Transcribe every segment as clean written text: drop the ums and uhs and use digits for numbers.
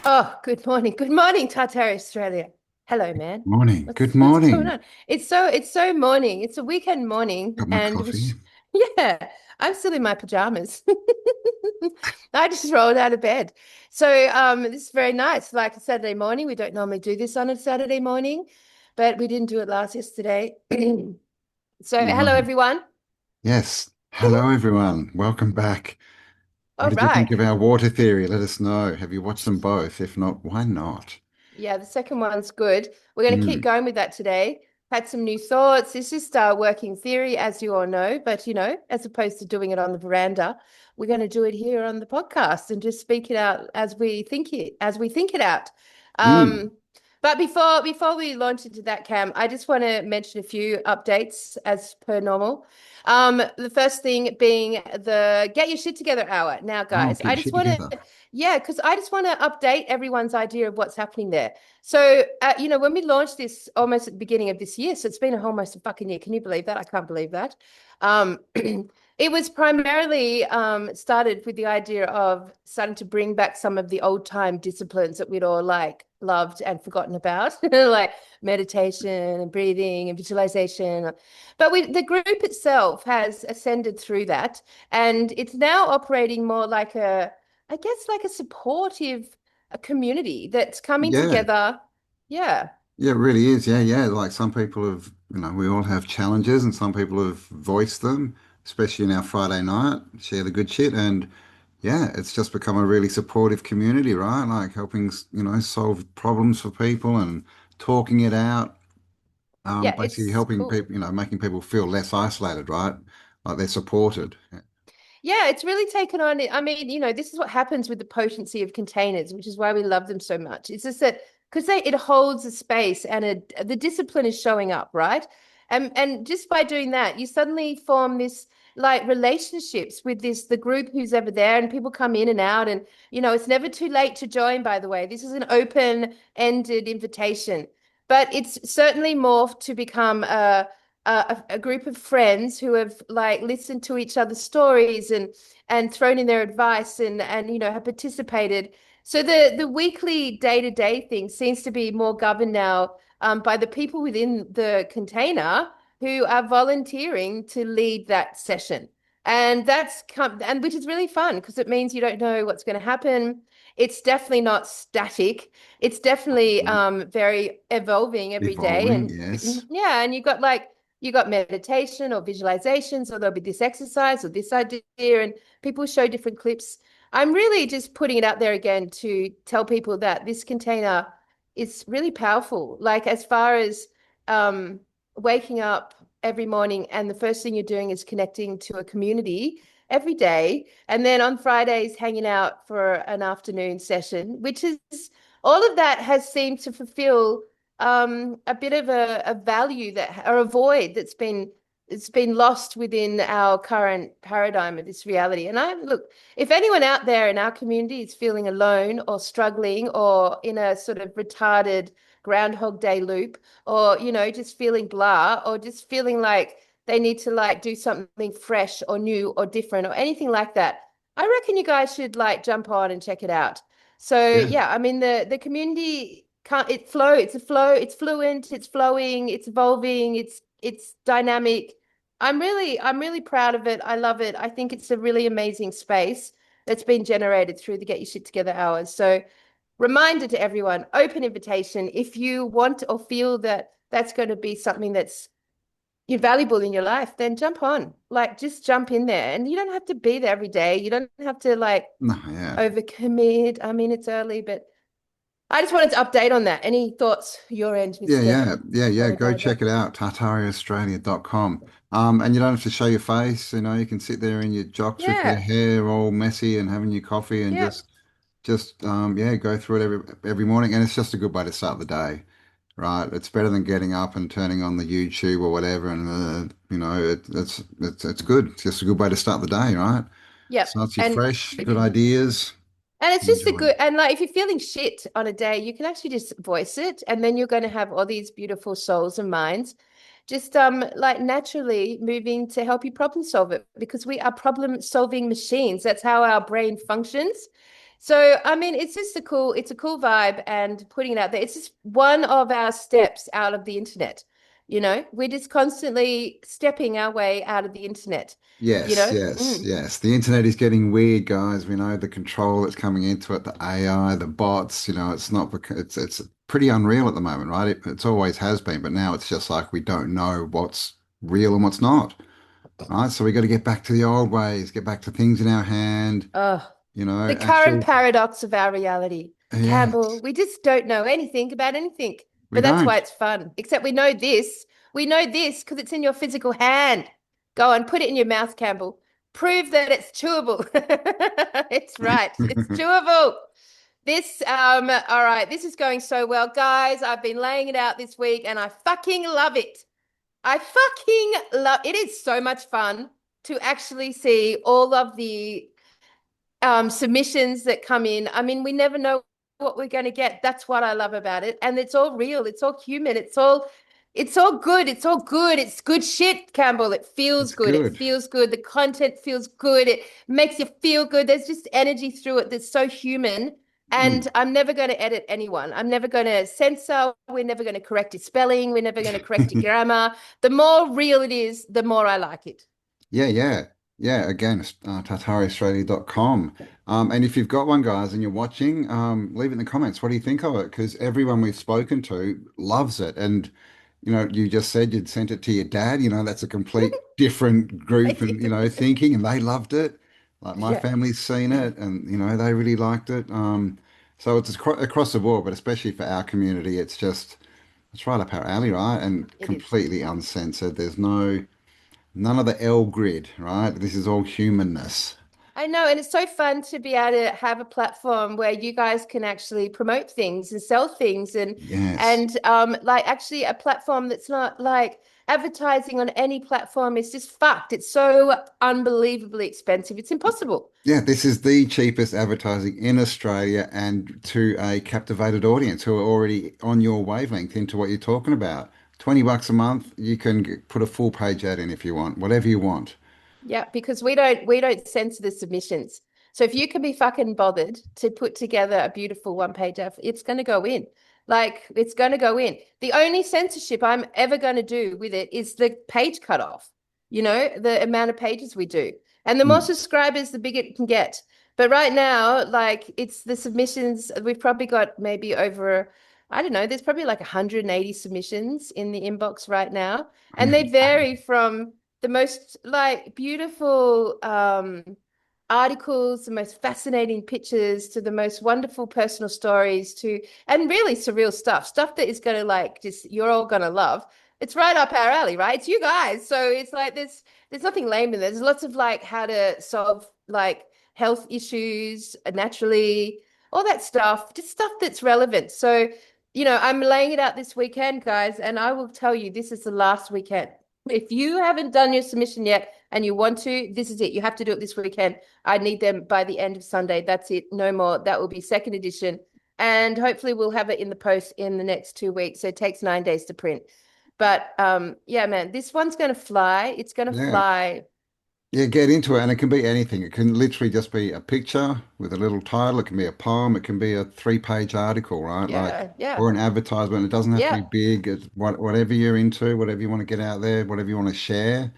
Oh, good morning. Good morning, Tartaria, Australia. Hello, man. Morning. Good What's going morning. on? It's so morning. It's a weekend morning, Got my and coffee. yeah, I'm still in my pajamas. I just rolled out of bed. So this is very nice. Like a Saturday morning. We don't normally do this on a Saturday morning, but we didn't do it last yesterday. So hello, Right. everyone. Yes. Hello, everyone. Welcome back. What All did you think right. of our water theory? Let us know. Have you watched them both? If not, why not? Yeah, the second one's good. We're going to keep Mm. going with that today. Had some new thoughts. It's just our working theory, as you all know, but as opposed to doing it on the veranda, we're going to do it here on the podcast and just speak it out as we think it out. Mm. Um, but before we launch into that, Cam, I just want to mention a few updates as per normal. The first thing being the Get Your Shit Together hour. Now, Oh, guys, get your shit together. because I just want to update everyone's idea of what's happening there. So, when we launched this almost at the beginning of this year, so it's been almost a fucking year. Can you believe that? I can't believe that. It was primarily started with the idea of starting to bring back some of the old time disciplines that we'd all like loved and forgotten about, like meditation and breathing and visualization. But the group itself has ascended through that, and it's now operating more like I guess, like a supportive a community that's coming Yeah. together. Yeah. Yeah, it really is. Yeah, yeah. Like some people have, we all have challenges and some people have voiced them, especially in our Friday night, share the good shit. And yeah, it's just become a really supportive community, right? Like helping, solve problems for people and talking it out. Yeah, Basically it's helping cool. people, making people feel less isolated, right? Like they're supported. Yeah, it's really taken on. I mean, this is what happens with the potency of containers, which is why we love them so much. It's just that because it holds a space and the discipline is showing up, right? And just by doing that, you suddenly form this like relationships with the group who's ever there, and people come in and out, and it's never too late to join, by the way. This is an open-ended invitation, but it's certainly morphed to become a group of friends who have like listened to each other's stories and thrown in their advice and have participated. So the weekly day-to-day thing seems to be more governed now by the people within the container who are volunteering to lead that session. And which is really fun because it means you don't know what's going to happen. It's definitely not static. It's definitely very evolving every day. Evolving, And yes. yeah, and you got meditation or visualizations, or there'll be this exercise or this idea, and people show different clips. I'm really just putting it out there again to tell people that this container is really powerful. Like as far as um, waking up every morning, and the first thing you're doing is connecting to a community every day, and then on Fridays hanging out for an afternoon session, which is all of that has seemed to fulfill a bit of a value that or a void that's been it's been lost within our current paradigm of this reality. And I look, if anyone out there in our community is feeling alone or struggling or in a sort of retarded Groundhog Day loop, or just feeling blah, or just feeling like they need to like do something fresh or new or different or anything like that, I reckon you guys should like jump on and check it out. So Yeah. yeah, I mean the community can't it flow, it's a flow, it's fluent, it's flowing, it's evolving, it's dynamic. I'm really proud of it. I love it. I think it's a really amazing space that's been generated through the Get Your Shit Together hours. So reminder to everyone, open invitation. If you want or feel that that's going to be something that's valuable in your life, then jump on. Like just jump in there. And you don't have to be there every day. You don't have to like No, yeah. overcommit. I mean, it's early, but I just wanted to update on that. Any thoughts your end, Yeah, Mr. yeah, yeah, yeah. Go Alexander? check it out, tartariaaustralia.com. And you don't have to show your face, you can sit there in your jocks with your Yeah. hair all messy and having your coffee and Yeah. just yeah, go through it every morning. And it's just a good way to start the day, right? It's better than getting up and turning on the YouTube or whatever, and it's good. It's just a good way to start the day, right? Yep. Starts you And fresh, good ideas. And it's just a Enjoy. good, and like if you're feeling shit on a day, you can actually just voice it, and then you're going to have all these beautiful souls and minds just like naturally moving to help you problem solve it because we are problem solving machines. That's how our brain functions. So, I mean, it's a cool vibe and putting it out there. It's just one of our steps out of the internet. We're just constantly stepping our way out of the internet, you Yes, know? yes, Mm. yes. The internet is getting weird, guys. We know the control that's coming into it, the AI, the bots, it's not it's pretty unreal at the moment, right? It's always has been, but now it's just like we don't know what's real and what's not, right? So we got to get back to the old ways, get back to things in our hand, Oh, the current actual, paradox of our reality. Campbell, yes, we just don't know anything about anything. we But that's why don't. it's fun. Except we know this. We know this because it's in your physical hand. Go on, put it in your mouth, Campbell. Prove that it's chewable. It's right. It's chewable. All right, this is going so well. Guys, I've been laying it out this week and I fucking love it. I fucking love it. Is so much fun to actually see all of the submissions that come in. I mean, we never know what we're going to get. That's what I love about it. And it's all real. It's all human. It's all good. It's all good. It's good shit, Campbell. It feels It's good. It good. feels good. The content feels good. It makes you feel good. There's just energy through it that's so human. And Mm. I'm never going to edit anyone. I'm never going to censor. We're never going to correct your spelling. We're never going to correct your grammar. The more real it is, the more I like it. Yeah, yeah. Yeah, again, it's tartariaaustralia.com. And if you've got one, guys, and you're watching, leave it in the comments. What do you think of it? Because everyone we've spoken to loves it. And, you just said you'd sent it to your dad. That's a complete different I group and, did. thinking, and they loved it. Like my Yeah. family's seen it and, they really liked it. So it's across the board, but especially for our community, it's right up our alley, right? And It is. completely uncensored. There's none of the L grid, right? This is all humanness. I know, and it's so fun to be able to have a platform where you guys can actually promote things and sell things and Yes. and like actually a platform that's not like advertising on any platform is just fucked. It's so unbelievably expensive. It's impossible. Yeah, this is the cheapest advertising in Australia and to a captivated audience who are already on your wavelength into what you're talking about. $20 a month, you can put a full page ad in if you want, whatever you want. Yeah, because we don't censor the submissions. So if you can be fucking bothered to put together a beautiful one page app, it's going to go in. Like it's going to go in. The only censorship I'm ever going to do with it is the page cutoff. The amount of pages we do. And the more Mm. subscribers, the bigger it can get. But right now, like it's the submissions, we've probably got maybe over, I don't know, there's probably like 180 submissions in the inbox right now. And Yeah. they vary from the most like beautiful articles, the most fascinating pictures, to the most wonderful personal stories, to and really surreal stuff that is going to like just you're all going to love. It's right up our alley, right? It's you guys. So it's like there's nothing lame in there. There's lots of like how to solve like health issues naturally, all that stuff, just stuff that's relevant. So, I'm laying it out this weekend, guys, and I will tell you this is the last weekend. If you haven't done your submission yet and you want to, this is it. You have to do it this weekend. I need them by the end of Sunday. That's it. No more. That will be second edition. And hopefully we'll have it in the post in the next 2 weeks. So it takes 9 days to print. But yeah, man, this one's going to fly. It's going to Yeah. fly. Yeah, get into it. And it can be anything. It can literally just be a picture with a little title. It can be a poem. It can be a three-page article, right? Like, Yeah, yeah, or an advertisement. It doesn't have to be yeah. big. It's whatever you're into, whatever you want to get out there, whatever you want to share.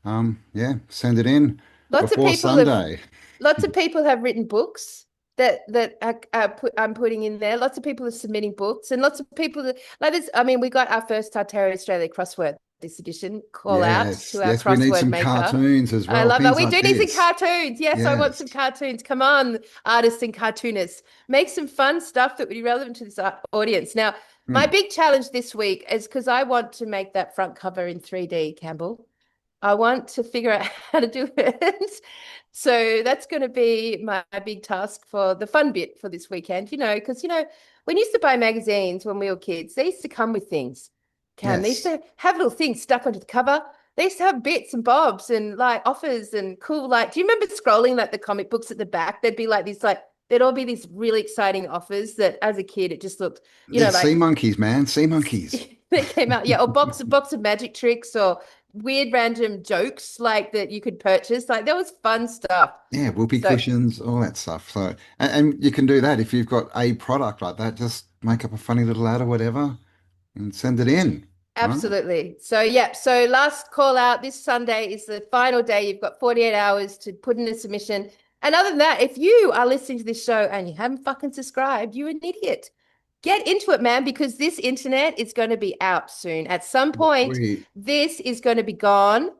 Yeah, send it in Lots of before people have Sunday. lots of people have written books I'm putting in there. Lots of people are submitting books, and lots of people like this. I mean, we got our first Tartaria Australia crossword this edition. Call out Yes, to our yes, we need crossword some maker. cartoons as I well. love that. Things We like do need some this. cartoons. Yes, I want Yes. some cartoons. Come on, artists and cartoonists. Make some fun stuff that would be relevant to this audience. Now, my Hmm. big challenge this week is because I want to make that front cover in 3D, Campbell. I want to figure out how to do it. So that's going to be my big task for the fun bit for this weekend, because, when you used to buy magazines when we were kids, they used to come with things, Cam. They used Yes. to have little things stuck onto the cover. They used to have bits and bobs and like offers and cool, like, do you remember scrolling like the comic books at the back? There'd be like this, like, there'd all be these really exciting offers that as a kid, it just looked, Yeah, sea like monkeys, man. Sea monkeys. they came out, yeah, or box of magic tricks or weird random jokes like that you could purchase. Like there was fun stuff. Yeah, whoopee So cushions, all that stuff. So, and you can do that if you've got a product like that. Just make up a funny little ad or whatever and send it in, right? absolutely. So, yeah. So, last call out this Sunday is the final day. You've got 48 hours to put in a submission. And other than that, if you are listening to this show and you haven't fucking subscribed, you're an idiot. Get into it, man, because this internet is going to be out soon. At some point, We, this is going to be gone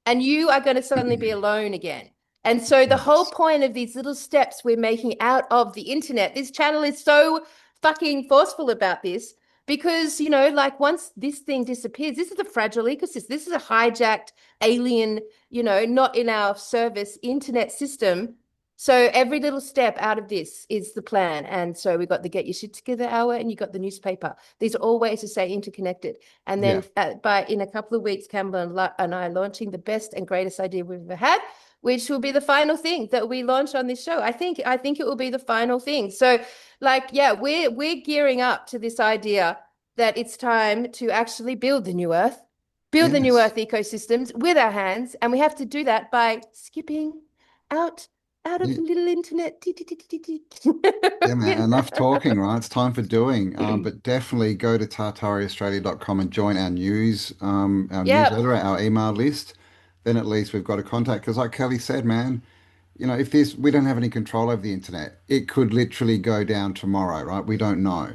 and you are going to suddenly be alone again. And so, the whole yes, point of these little steps we're making out of the internet, this channel is so fucking forceful about this because, like once this thing disappears, this is a fragile ecosystem. This is a hijacked alien, not in our service internet system. So every little step out of this is the plan. And so we got the Get Your Shit Together hour and you got the newspaper. These are all ways to stay interconnected. And yeah, then in a couple of weeks, Campbell and I are launching the best and greatest idea we've ever had, which will be the final thing that we launch on this show. I think it will be the final thing. So like, yeah, we're gearing up to this idea that it's time to actually build the new earth, build the new yes. earth ecosystems with our hands. And we have to do that by skipping out of Yeah, the little internet. yeah, man. Enough talking, right? It's time for doing. Yeah. But definitely go to tartariaaustralia.com and join our Yep. newsletter, our email list. Then at least we've got a contact. Because like Kelly said, man, if this, we don't have any control over the internet. It could literally go down tomorrow, right? We don't know.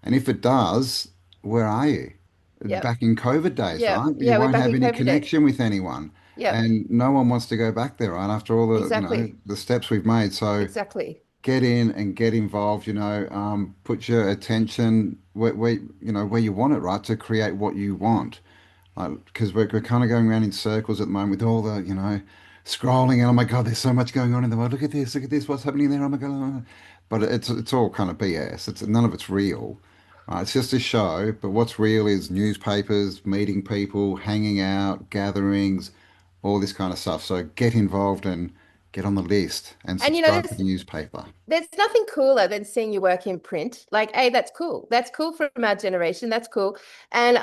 And if it does, where are you? Yep. Back in COVID days, Yep. right? You Yeah, we're won't back have in any COVID days. connection with anyone. Yep. And no one wants to go back there, right? After all Exactly. the steps we've made. So Exactly. get in and get involved, put your attention where you want it, right? To create what you want. Because we're kind of going around in circles at the moment with all the, scrolling and oh my God, there's so much going on in the world. Look at this, what's happening there? Oh my God. But it's all kind of BS. It's none of it's real. It's just a show, but what's real is newspapers, meeting people, hanging out, gatherings, all this kind of stuff. So get involved and get on the list and And subscribe to the newspaper. there's nothing cooler than seeing your work in print. Like, hey, that's cool. That's cool from our generation. That's cool. And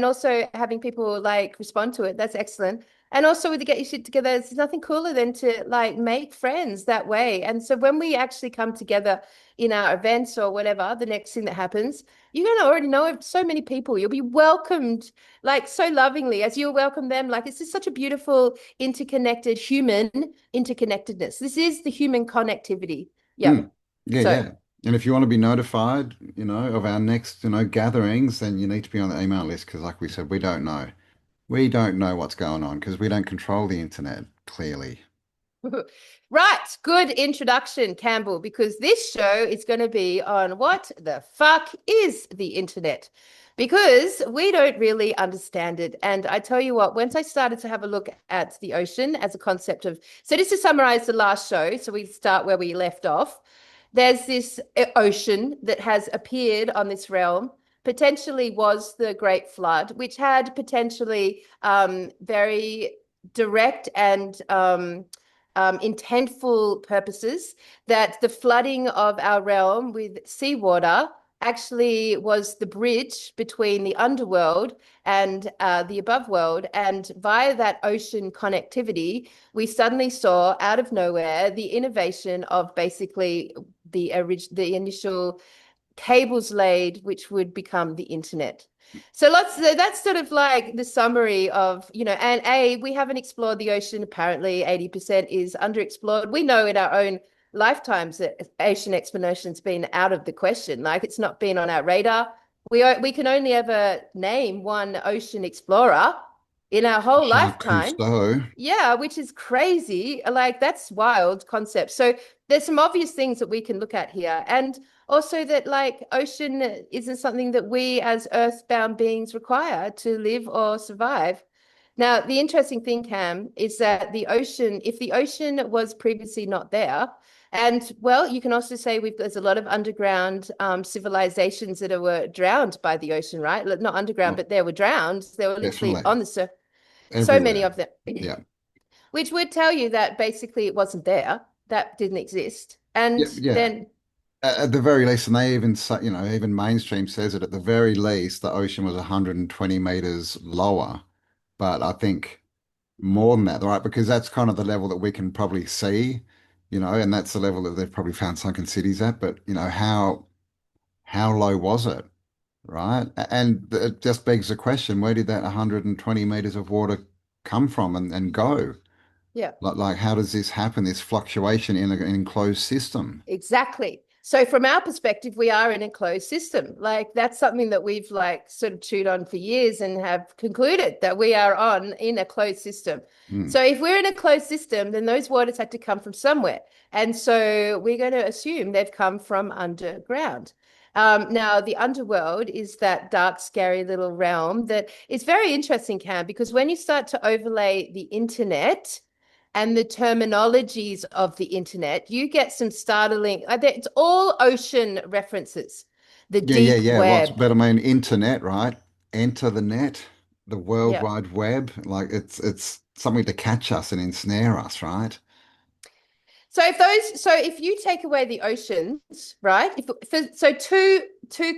also having people like respond to it. That's excellent. And also with the Get Your Shit Together, there's nothing cooler than to like make friends that way. And so when we actually come together in our events or whatever, the next thing that happens, you're gonna already know so many people. You'll be welcomed like so lovingly as you welcome them. Like it's just such a beautiful interconnected human interconnectedness. This is the human connectivity. Mm. Yep. Yeah, So, yeah. And if you want to be notified, of our next, gatherings, then you need to be on the email list because, like we said, we don't know. We don't know what's going on because we don't control the internet, clearly. right, good introduction, Campbell, because this show is going to be on what the fuck is the internet? Because we don't really understand it. And I tell you what, once I started to have a look at the ocean as a concept of, so just to summarize the last show, so we start where we left off. There's this ocean that has appeared on this realm, potentially was the Great Flood, which had potentially very direct and intentful purposes, that the flooding of our realm with seawater actually was the bridge between the underworld and the above world. And via that ocean connectivity, we suddenly saw out of nowhere the innovation of basically the initial cables laid, which would become the internet. So that's sort of like the summary of, and we haven't explored the ocean. Apparently 80% is underexplored. We know in our own lifetimes that ocean exploration's been out of the question. Like it's not been on our radar. We can only ever name one ocean explorer in our whole Jacques lifetime. Cousteau. Yeah, which is crazy. Like that's wild concept. So there's some obvious things that we can look at here. And also that like ocean isn't something that we as earthbound beings require to live or survive. Now, the interesting thing, Cam, is that the ocean, if the ocean was previously not there, and well, you can also say there's a lot of underground civilizations that were drowned by the ocean, right? Not underground, Oh, but they were drowned. They were literally definitely. on the surface. So many Everywhere. of them, Yeah. which would tell you that basically it wasn't there, that didn't exist. And Yeah, yeah. then, At the very least, and they even say, even mainstream says it, at the very least, the ocean was 120 meters lower But I think more than that, right? Because that's kind of the level that we can probably see, and that's the level that they've probably found sunken cities at. But how low was it, right? And it just begs the question, where did that 120 meters of water come from and go? Yeah. Like how does this happen, this fluctuation in an enclosed system? Exactly. So from our perspective, we are in a closed system. Like that's something that we've like sort of chewed on for years and have concluded that we are on in a closed system. Mm. So if we're in a closed system, then those waters had to come from somewhere. And so we're going to assume they've come from underground. Now, the underworld is that dark, scary little realm that is very interesting, Cam, because when you start to overlay the internet and the terminologies of the internet, you get some startling, it's all ocean references, the Yeah, yeah, deep yeah. What's web. better, I mean, internet, right? Enter the net, the World Yeah. Wide Web. Like it's something to catch us and ensnare us, right? So if you take away the oceans, right? So two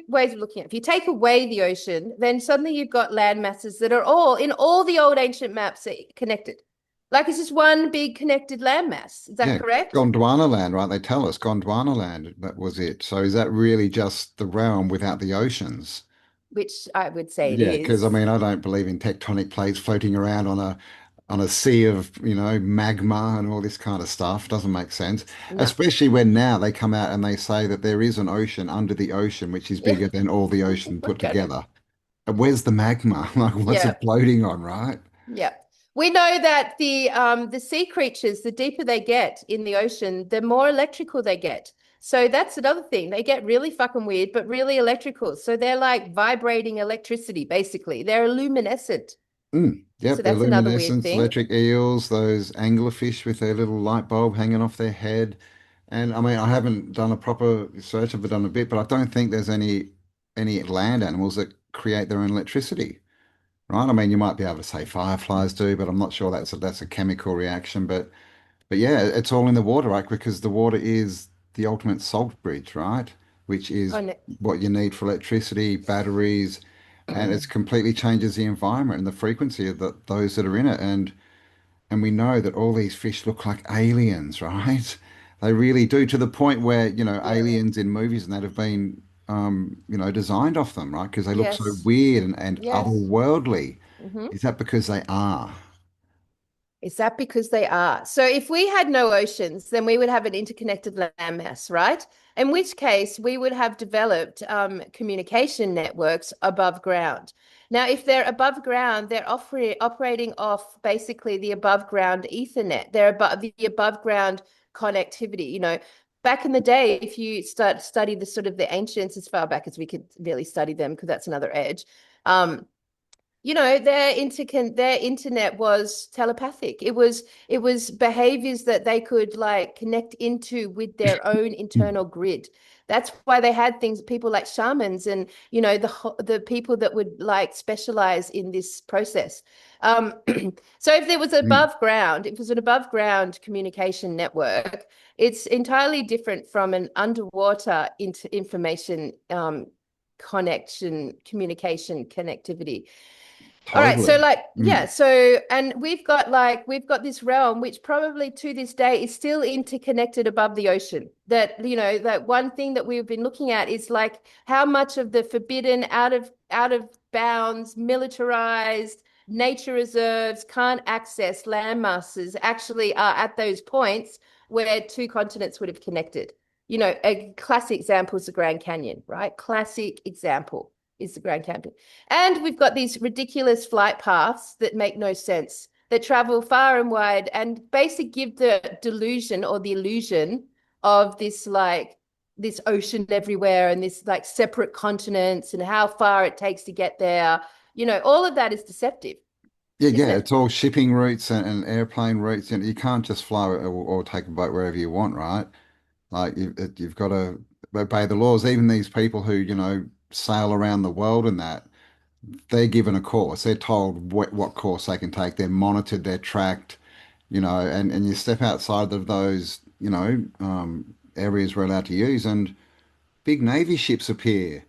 ways of looking at it. If you take away the ocean, then suddenly you've got land masses that are all in all the old ancient maps connected. Like it's just one big connected landmass. Is that Yeah, correct? Gondwana land, right? They tell us Gondwana land, that was it. So is that really just the realm without the oceans? Which I would say it Yeah, because I is. mean, I don't believe in tectonic plates floating around on a sea of, magma and all this kind of stuff. Doesn't make sense. No. Especially when now they come out and they say that there is an ocean under the ocean, which is Yeah. bigger than all the ocean put Okay. together. And where's the magma? Like, what's Yeah. it floating on, right? Yeah. We know that the sea creatures, the deeper they get in the ocean, the more electrical they get. So that's another thing. They get really fucking weird, but really electrical. So they're like vibrating electricity, basically. They're luminescent. Mm, So yep, the that's another weird luminescence, thing. electric eels, those anglerfish with their little light bulb hanging off their head. And I mean, I haven't done a proper search, I've done a bit, but I don't think there's any land animals that create their own electricity, right? I mean, you might be able to say fireflies do, but I'm not sure that's a chemical reaction. But yeah, it's all in the water, right? Because the water is the ultimate salt bridge, right? Which Oh, is no. what you need for electricity, batteries, and it's completely changes the environment and the frequency of those that are in it. And we know that all these fish look like aliens, right? They really do, to the point where, Yeah. aliens in movies and that have been, designed off them, right? Because they look so Yes. weird and Yes. otherworldly. Hmm. Is that because they are? Is that because they are? So if we had no oceans, then we would have an interconnected landmass, right? In which case, we would have developed communication networks above ground. Now, if they're above ground, they're operating off basically the above ground Ethernet. They're above the above ground connectivity. Back in the day, if you study the sort of the ancients as far back as we could really study them, because that's another edge. Their internet was telepathic. It was behaviors that they could like connect into with their own internal grid. That's why they had things, people like shamans and the people that would like specialize in this process. Um, so if there was Mm. above ground, if it was an above ground communication network, it's entirely different from an underwater information connection, communication, connectivity. All right, so Totally. like, yeah, Mm. so and we've got this realm which probably to this day is still interconnected above the ocean. That one thing that we've been looking at is like how much of the forbidden, out of bounds, militarized nature reserves, can't access land masses actually are at those points where two continents would have connected. A classic example is the Grand Canyon, right? Classic example is the Grand Canyon. And we've got these ridiculous flight paths that make no sense, that travel far and wide and basically give the delusion or the illusion of this ocean everywhere and this like separate continents and how far it takes to get there. All of that is deceptive, Yeah, isn't yeah, it? it's all shipping routes and airplane routes, and you can't just fly or take a boat wherever you want, right? Like you've got to obey the laws. Even these people who, sail around the world and that, they're given a course. They're told what course they can take. They're monitored, they're tracked, and you step outside of those, areas we're allowed to use, and big Navy ships appear.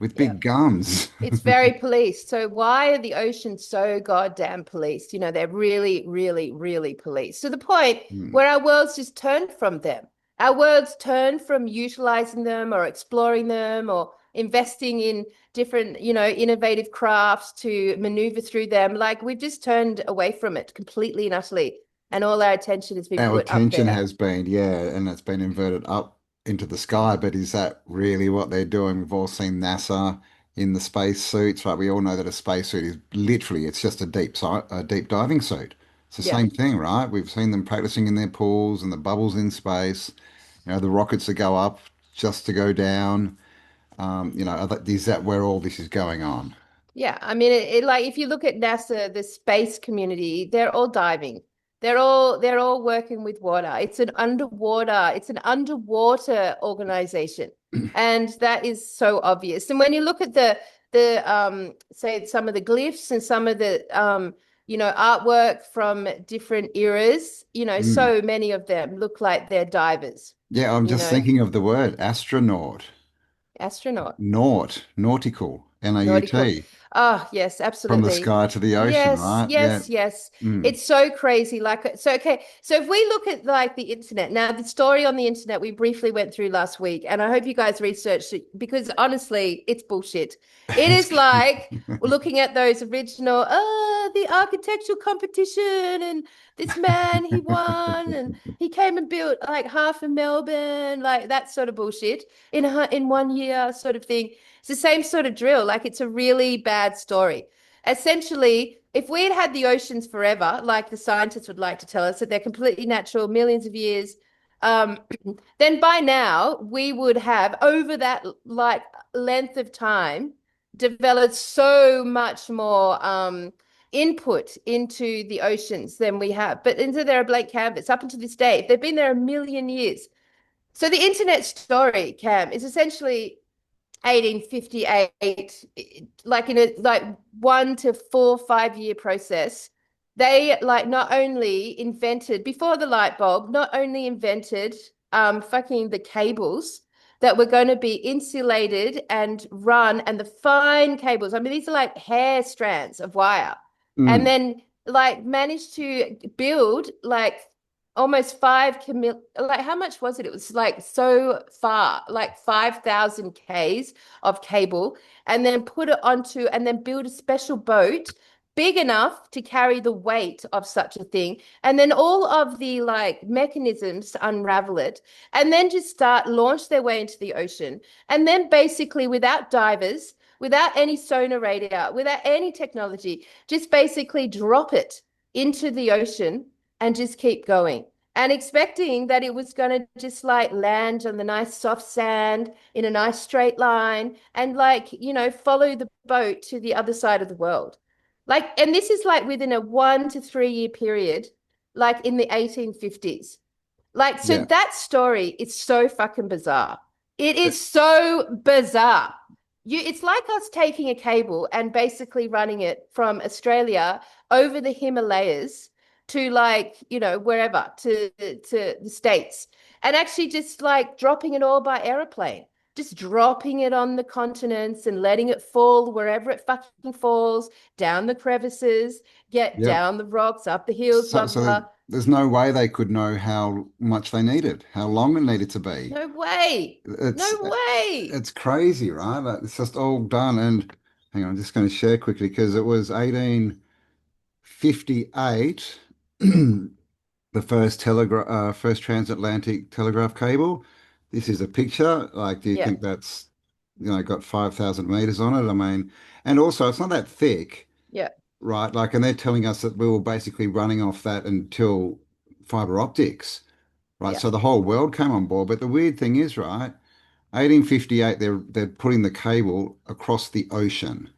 with Yeah. big gums. It's very policed. So why are the oceans so goddamn policed? You know, they're really, really, really policed to the point Hmm. where our world's just turned from them. Our world's turned from utilizing them or exploring them or investing in different, innovative crafts to maneuver through them. Like we've just turned away from it completely and utterly. And all our attention has been Our put up attention there. has been, yeah, and it's been inverted up into the sky. But is that really what they're doing? We've all seen NASA in the space suits, right? We all know that a spacesuit is literally, it's just a deep diving suit. It's the Yeah. same thing, right? We've seen them practicing in their pools and the bubbles in space, the rockets that go up just to go down. Is that where all this is going on? Yeah, I mean, like if you look at NASA, the space community, they're all diving. They're all working with water. It's an underwater organization. And that is so obvious. And when you look at the say some of the glyphs and some of the artwork from different eras, Mm. so many of them look like they're divers, Yeah, I'm you just know, thinking of the word astronaut, astronaut. nautical, Nautical. N-A-U-T, Oh, yes, from the absolutely. sky to the ocean, Yes, right? Yeah. yes, yes. Mm. It's so crazy. Like, so, okay. So if we look at like the internet, now the story on the internet we briefly went through last week, and I hope you guys researched it because honestly, it's bullshit. It It's is like we're looking at those original, the architectural competition, and this man, he won, and he came and built like half of Melbourne, like that sort of bullshit in 1 year, sort of thing. It's the same sort of drill. Like it's a really bad story. Essentially, if we had had the oceans forever, like the scientists would like to tell us that they're completely natural, millions of years, um, then by now we would have, over that like length of time, developed so much more input into the oceans than we have. But into their blank canvas up until this day, they've been there a million years. So the internet story, Cam, is essentially 1858, like in a like 1 to 4 5 year process. They like not only invented before the light bulb, not only invented fucking the cables that were going to be insulated and run, and the fine cables. I mean, these are like hair strands of wire, and Mm. then like managed to build like almost 5 km. Like how much was it? It was like so far, like 5,000 Ks of cable, and then put it onto, and then build a special boat big enough to carry the weight of such a thing, and then all of the like mechanisms to unravel it, and then just start launch their way into the ocean, and then basically without divers, without any sonar radar, without any technology, just basically drop it into the ocean and just keep going and expecting that it was going to just like land on the nice soft sand in a nice straight line and like, follow the boat to the other side of the world. Like, and this is like within a 1 to 3 year period, like in the 1850s. Like, so Yeah. that story is so fucking bizarre. It is so bizarre. It's like us taking a cable and basically running it from Australia over the Himalayas to like, wherever to the States, and actually just like dropping it all by aeroplane, just dropping it on the continents and letting it fall wherever it fucking falls, down the crevices, get Yep. down the rocks, up the hills, So, blah, so blah, blah. there's no way they could know how much they needed, how long it needed to be. No way. It's No way. it's crazy, right? Like, it's just all done. And hang on, I'm just going to share quickly because it was 1858, the first transatlantic telegraph cable. This is a picture. Like, do you Yeah. think that's, got 5,000 meters on it? I mean, and also it's not that thick, Yeah. right? Like, and they're telling us that we were basically running off that until fiber optics, right? Yeah. So the whole world came on board. But the weird thing is, right? 1858, they're putting the cable across the ocean,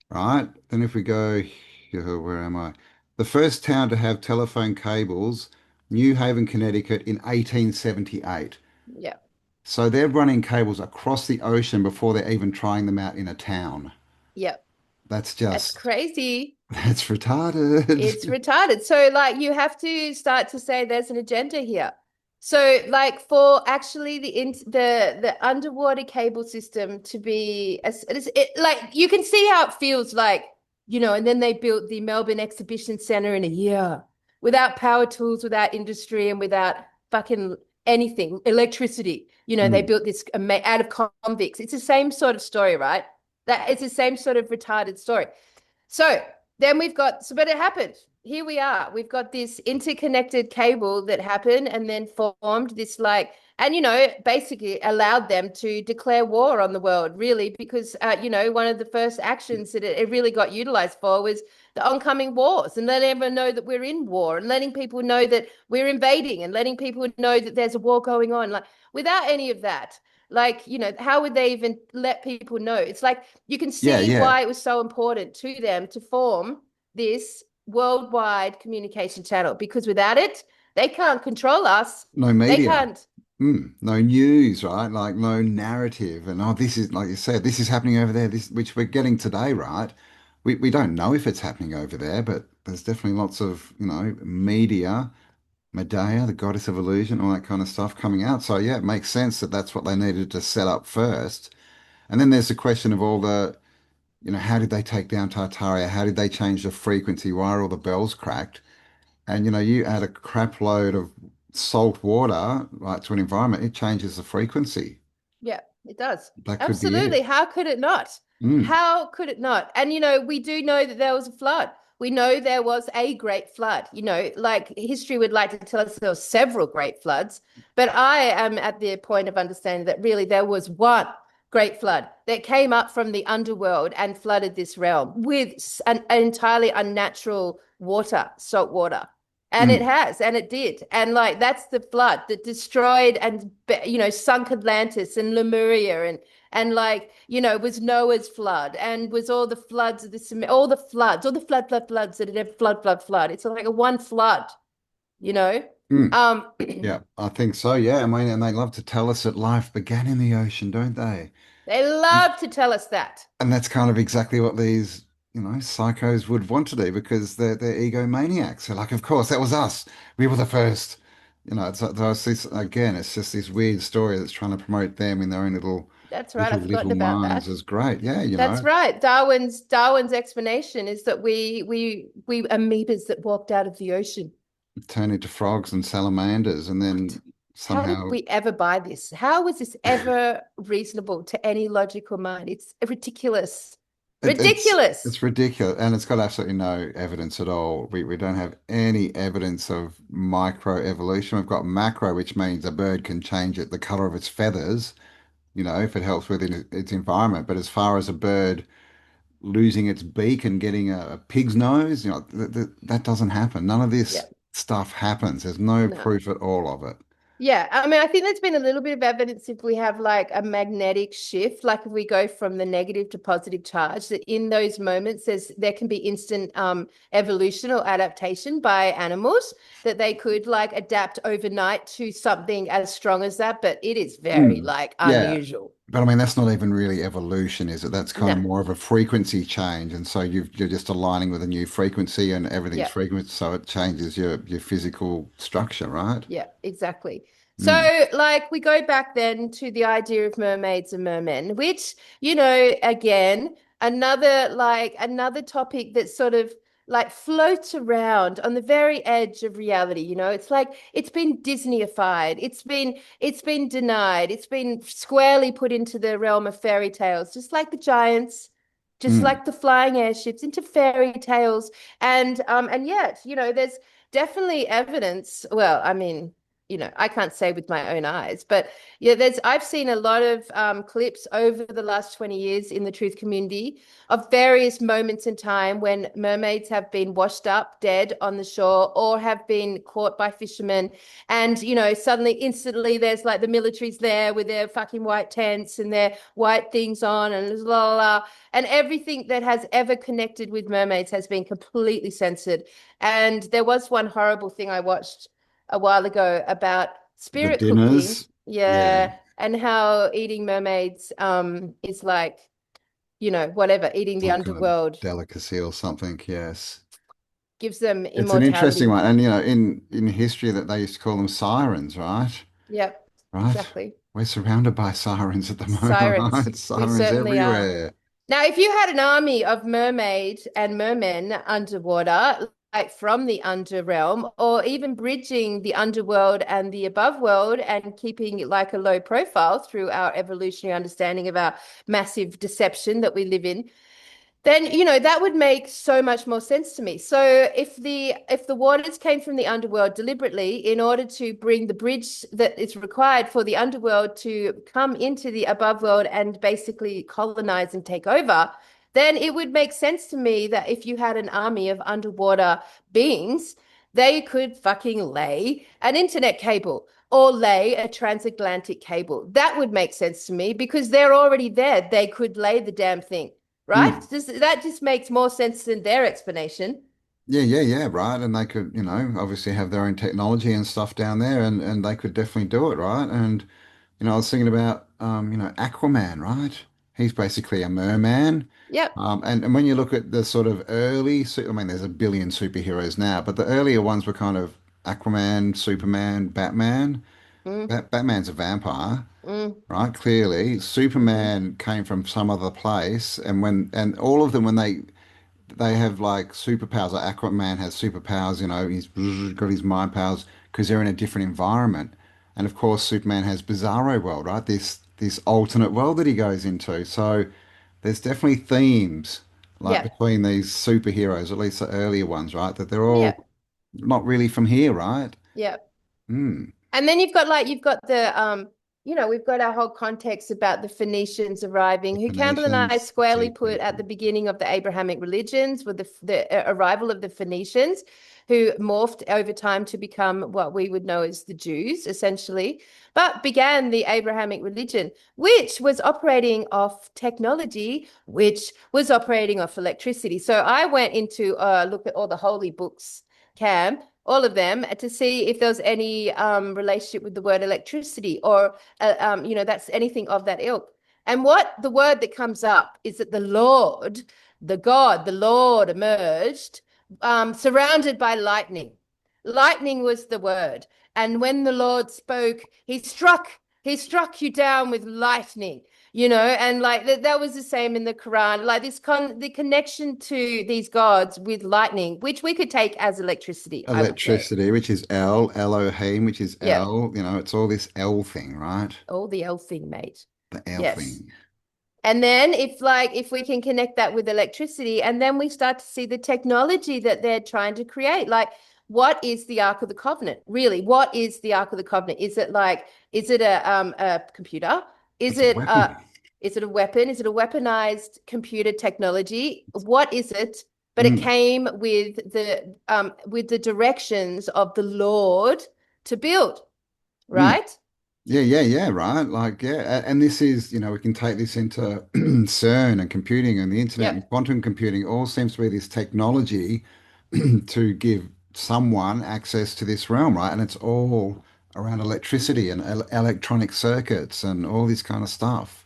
right? Then if we go here, where am I? The first town to have telephone cables, New Haven, Connecticut, in 1878. Yeah. So they're running cables across the ocean before they're even trying them out in a town. Yeah. That's That's just, crazy. that's It's retarded. retarded. So, like, you have to start to say there's an agenda here. So, like for actually the underwater cable system to be like you can see how it feels like, and then they built the Melbourne Exhibition Centre in a year without power tools, without industry, and without fucking anything, electricity. They Mm. built this out of convicts. It's the same sort of story, right? That it's the same sort of retarded story. So then but it happened. Here we are. We've got this interconnected cable that happened and then formed this and basically allowed them to declare war on the world, really, because one of the first actions that it really got utilized for was the oncoming wars, and letting everyone know that we're in war, and letting people know that we're invading, and letting people know that there's a war going on. Like without any of that, how would they even let people know? It's like you can Yeah, see yeah. why it was so important to them to form this worldwide communication channel, because without it, they can't control us. No They media. can't. No news, right? Like no narrative. And oh, this is like you said, this is happening over there, this which we're getting today, right? We don't know if it's happening over there, but there's definitely lots of, media, Medea, the goddess of illusion, all that kind of stuff coming out. So yeah, it makes sense that that's what they needed to set up first. And then there's the question of all the, how did they take down Tartaria? How did they change the frequency? Why are all the bells cracked? And you add a crap load of salt water, right, to an environment, it changes the frequency. Yeah, it does. That could be Absolutely. it. How could it not? Mm. How could it not? And, we do know that there was a flood. We know there was a great flood. Like history would like to tell us there were several great floods, but I am at the point of understanding that really there was one great flood that came up from the underworld and flooded this realm with an entirely unnatural water, salt water. And it Mm. has, and it did. And that's the flood that destroyed and sunk Atlantis and Lemuria and was Noah's flood and was all the floods of all the floods, all the floods that had ever flood. It's like a one flood, you know. Mm. Um, Yeah, I think so. Yeah, I mean, and they love to tell us that life began in the ocean, don't they? they And, love to tell us that. and that's kind of exactly what these, psychos would want to do because they're egomaniacs. They're like, of course, that was us. We were the first. It's this again. It's just this weird story that's trying to promote them in their own little, That's right. little, I've little forgotten about minds that. is great. Yeah, That's right. Darwin's explanation is that we amoebas that walked out of the ocean. turn into frogs and salamanders, and What? then How did somehow we ever buy this? How was this ever reasonable to any logical mind? It's ridiculous. it, it's Ridiculous. it's ridiculous, and it's got absolutely no evidence at all. We don't have any evidence of microevolution. We've got macro, which means a bird can change the color of its feathers, if it helps with its environment. But as far as a bird losing its beak and getting a pig's nose, that doesn't happen. None of Yeah. this stuff happens. There's no No. proof at all of it. Yeah, I mean, I think there's been a little bit of evidence if we have like a magnetic shift, like if we go from the negative to positive charge, that in those moments there can be instant evolution or adaptation by animals that they could like adapt overnight to something as strong as that, but it is very Mm. like Yeah. unusual. But I mean, that's not even really evolution, is it? That's kind No. of more of a frequency change. And so you're just aligning with a new frequency and everything's Yeah. frequent. So it changes your physical structure, right? Yeah, exactly. Mm. So, like, we go back then to the idea of mermaids and mermen, which, again, another topic that sort of like floats around on the very edge of reality. It's like it's been Disneyified, it's been denied, it's been squarely put into the realm of fairy tales, just like the giants, just Mm. like the flying airships into fairy tales. And yet, there's definitely evidence. Well, I mean, I can't say with my own eyes, but yeah, I've seen a lot of clips over the last 20 years in the truth community of various moments in time when mermaids have been washed up dead on the shore or have been caught by fishermen. And, suddenly, instantly, there's like the military's there with their fucking white tents and their white things on and la la la. And everything that has ever connected with mermaids has been completely censored. And there was one horrible thing I watched a while ago about The spirit cooking. dinners. Yeah. Yeah. And how eating mermaids is like, whatever, eating the Some kind of underworld. delicacy or something. Yes. gives them It's an interesting immortality. one. And, you know, in history that they used to call them sirens, right? Yep, Right? exactly. We're surrounded by sirens at the moment, Sirens. right? We Sirens certainly are. everywhere. Now, if you had an army of mermaid and mermen underwater, like from the underrealm, or even bridging the underworld and the above world and keeping it like a low profile through our evolutionary understanding of our massive deception that we live in, then that would make so much more sense to me. So if the waters came from the underworld deliberately in order to bring the bridge that is required for the underworld to come into the above world and basically colonize and take over, then it would make sense to me that if you had an army of underwater beings, they could fucking lay an internet cable or lay a transatlantic cable. That would make sense to me because they're already there. They could lay the damn thing. Right? Mm. That just makes more sense than their explanation. Yeah, yeah, yeah, right. And they could, you know, obviously have their own technology and stuff down there, and they could definitely do it, right? And you know, I was thinking about, you know, Aquaman, right? He's basically a merman. Yep. And when you look at the sort of early, I mean, there's a billion superheroes now, but the earlier ones were kind of Aquaman, Superman, Batman. Mm, Batman's a vampire, mm, right? Clearly, mm-hmm. Superman came from some other place, and all of them when they have like superpowers. Like Aquaman has superpowers, you know, he's got his mind powers because they're in a different environment. And of course, Superman has Bizarro World, right? This alternate world that he goes into. So there's definitely themes like Yeah. between these superheroes, at least the earlier ones, right? That they're Yeah. all not really from here, right? Yeah. Hmm. And then you've got the we've got our whole context about the Phoenicians arriving, who The Campbell and I nations, squarely sea put at people. the beginning of the Abrahamic religions with the arrival of the Phoenicians, who morphed over time to become what we would know as the Jews, essentially, but began the Abrahamic religion, which was operating off technology, which was operating off electricity. So I went into look at all the holy books, Cam, all of them, to see if there was any relationship with the word electricity or that's anything of that ilk. And what the word that comes up is that the Lord, the God, the Lord emerged surrounded by lightning. Lightning was the word. And when the Lord spoke, he struck you down with lightning, and like that was the same in the Quran. Like the connection to these gods with lightning, which we could take as electricity, I would say. Electricity, which is El, Elohim, which is Yeah, El, you know, it's all this El thing, right? all the L thing, mate. The El Yes. thing. And then if we can connect that with electricity, and then we start to see the technology that they're trying to create. Like, what is the Ark of the Covenant? Really, what is the Ark of the Covenant? Is it a computer? Is It's a it weapon. a weapon? Is it a weaponized computer technology? What is it? But it Mm, came with the directions of the Lord to build, mm. right? Yeah, yeah, yeah, right. Like, yeah. And this is, you know, we can take this into CERN and computing and the internet and Yep. quantum computing all seems to be this technology to give someone access to this realm, right? And it's all around electricity and electronic circuits and all this kind of stuff.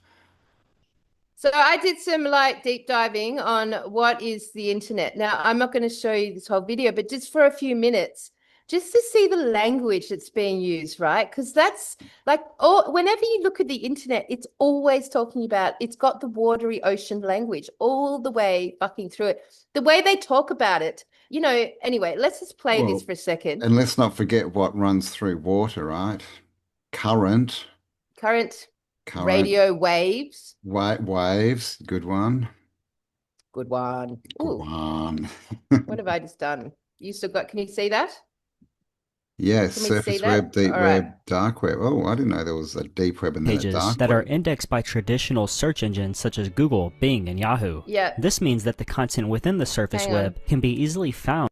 So I did some like deep diving on what is the internet. Now, I'm not going to show you this whole video, but just for a few minutes, just to see the language that's being used, right? Because that's like, whenever you look at the internet, it's always talking about, it's got the watery ocean language all the way fucking through it. The way they talk about it, anyway, let's just play this Well, for a second. and let's not forget what runs through water, right? Current, Current current, radio waves. waves, good one. Good one. Good Ooh, one. what have I just done? You still got, can you see that? Yes, Can we see surface web, that? deep All right. web, dark web. Oh, I didn't know there was a deep web and then a Pages dark that are web. indexed by traditional search engines such as Google, Bing, and Yahoo. Yeah. This means that the content within the surface Hang on. web can be easily found.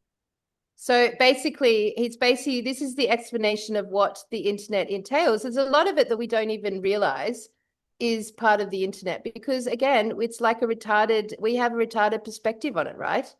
So basically, this is the explanation of what the internet entails. There's a lot of it that we don't even realize is part of the internet because, again, it's like we have a retarded perspective on it, right?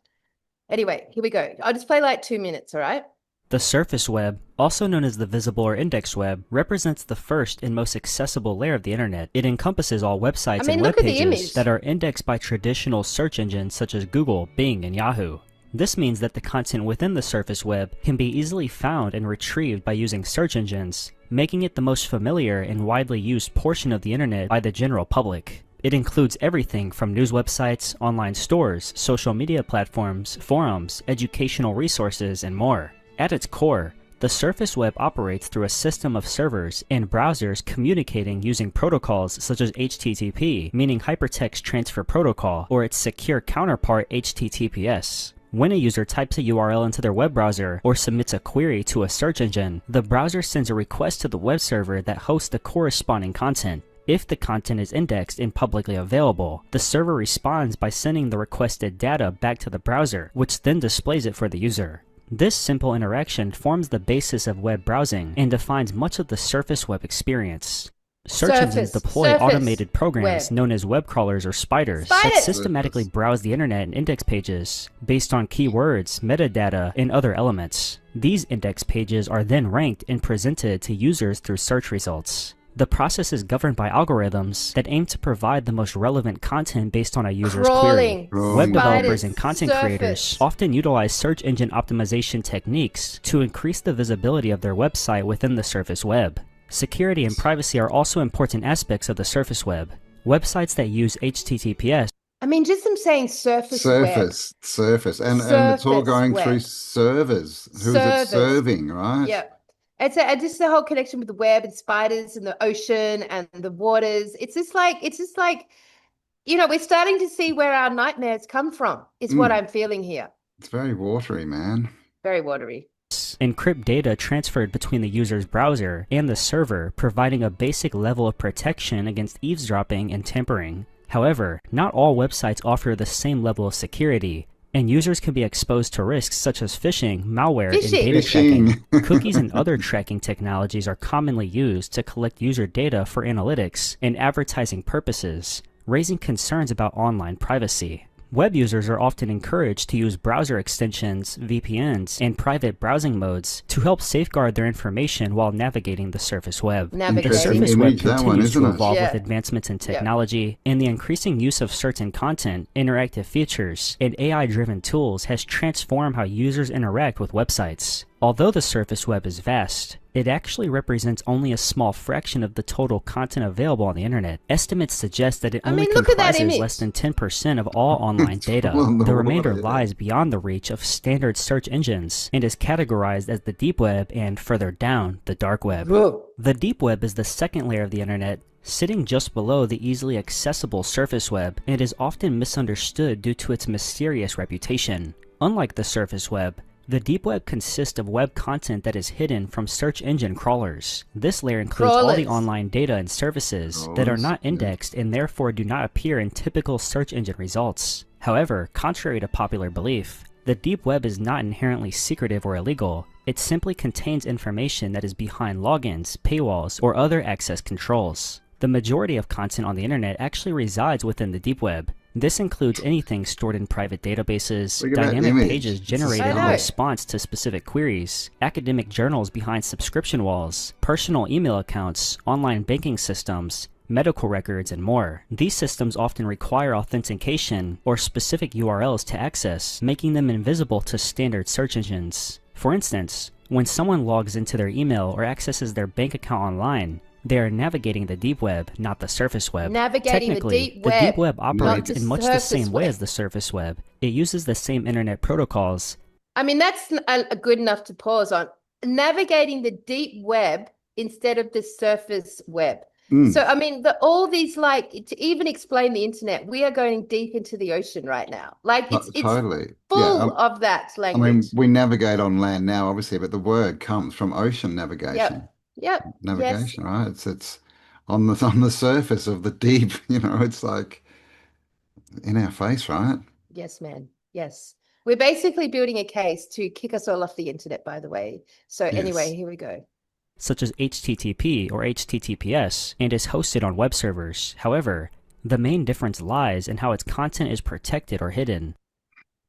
Anyway, here we go. I'll just play like 2 minutes, all right? The surface web, also known as the visible or index web, represents the first and most accessible layer of the internet. It encompasses all websites and web look at the pages image. that are indexed by traditional search engines such as Google, Bing, and Yahoo. This means that the content within the surface web can be easily found and retrieved by using search engines, making it the most familiar and widely used portion of the internet by the general public. It includes everything from news websites, online stores, social media platforms, forums, educational resources, and more. At its core, the surface web operates through a system of servers and browsers communicating using protocols such as HTTP, meaning Hypertext Transfer Protocol, or its secure counterpart HTTPS. When a user types a URL into their web browser or submits a query to a search engine, the browser sends a request to the web server that hosts the corresponding content. If the content is indexed and publicly available, the server responds by sending the requested data back to the browser, which then displays it for the user. This simple interaction forms the basis of web browsing and defines much of the surface web experience. Search engines deploy automated programs known as web crawlers or spiders that systematically browse the internet and index pages based on keywords, metadata, and other elements. These index pages are then ranked and presented to users through search results. The process is governed by algorithms that aim to provide the most relevant content based on a user's query. Web developers and content creators often utilize search engine optimization techniques to increase the visibility of their website within the surface web. Security and privacy are also important aspects of the surface web. Websites that use HTTPS. I mean, just them saying surface. And it's all going through servers. Who's it serving, right? Yeah. It's just the whole connection with the web and spiders and the ocean and the waters. It's just like, you know, we're starting to see where our nightmares come from, is what I'm feeling here. It's very watery, man. Very watery. Encrypt data transferred between the user's browser and the server, providing a basic level of protection against eavesdropping and tampering. However, not all websites offer the same level of security, and users can be exposed to risks such as phishing, malware, and data tracking. Cookies and other tracking technologies are commonly used to collect user data for analytics and advertising purposes, raising concerns about online privacy. Web users are often encouraged to use browser extensions, VPNs, and private browsing modes to help safeguard their information while navigating the surface web. The surface web continues to evolve with advancements in technology, and the increasing use of certain content, interactive features, and AI-driven tools has transformed how users interact with websites. Although the surface web is vast, it actually represents only a small fraction of the total content available on the internet. Estimates suggest that it only comprises less than 10% of all online data. The remainder lies beyond the reach of standard search engines and is categorized as the deep web and, further down, the dark web. The deep web is the second layer of the internet, sitting just below the easily accessible surface web, and is often misunderstood due to its mysterious reputation. Unlike the surface web, the deep web consists of web content that is hidden from search engine crawlers. This layer includes all the online data and services that are not indexed and therefore do not appear in typical search engine results. However, contrary to popular belief, the deep web is not inherently secretive or illegal. It simply contains information that is behind logins, paywalls, or other access controls. The majority of content on the internet actually resides within the deep web. This includes anything stored in private databases, dynamic pages generated in response to specific queries, academic journals behind subscription walls, personal email accounts, online banking systems, medical records, and more. These systems often require authentication or specific URLs to access, making them invisible to standard search engines. For instance, when someone logs into their email or accesses their bank account online, they are navigating the deep web, not the surface web. Technically, the deep web operates in much the same way as the surface web. It uses the same internet protocols. I mean, that's good enough to pause on. Navigating the deep web instead of the surface web. So, I mean, all these, like, to even explain the internet, we are going deep into the ocean right now. Like, it's totally full of that language. I mean, we navigate on land now, obviously, but the word comes from ocean navigation. Navigation, right? It's on the surface of the deep, you know, it's like in our face, right? Yes, man. Yes. We're basically building a case to kick us all off the internet, by the way. So anyway, here we go. Such as HTTP or HTTPS, and is hosted on web servers. However, the main difference lies in how its content is protected or hidden.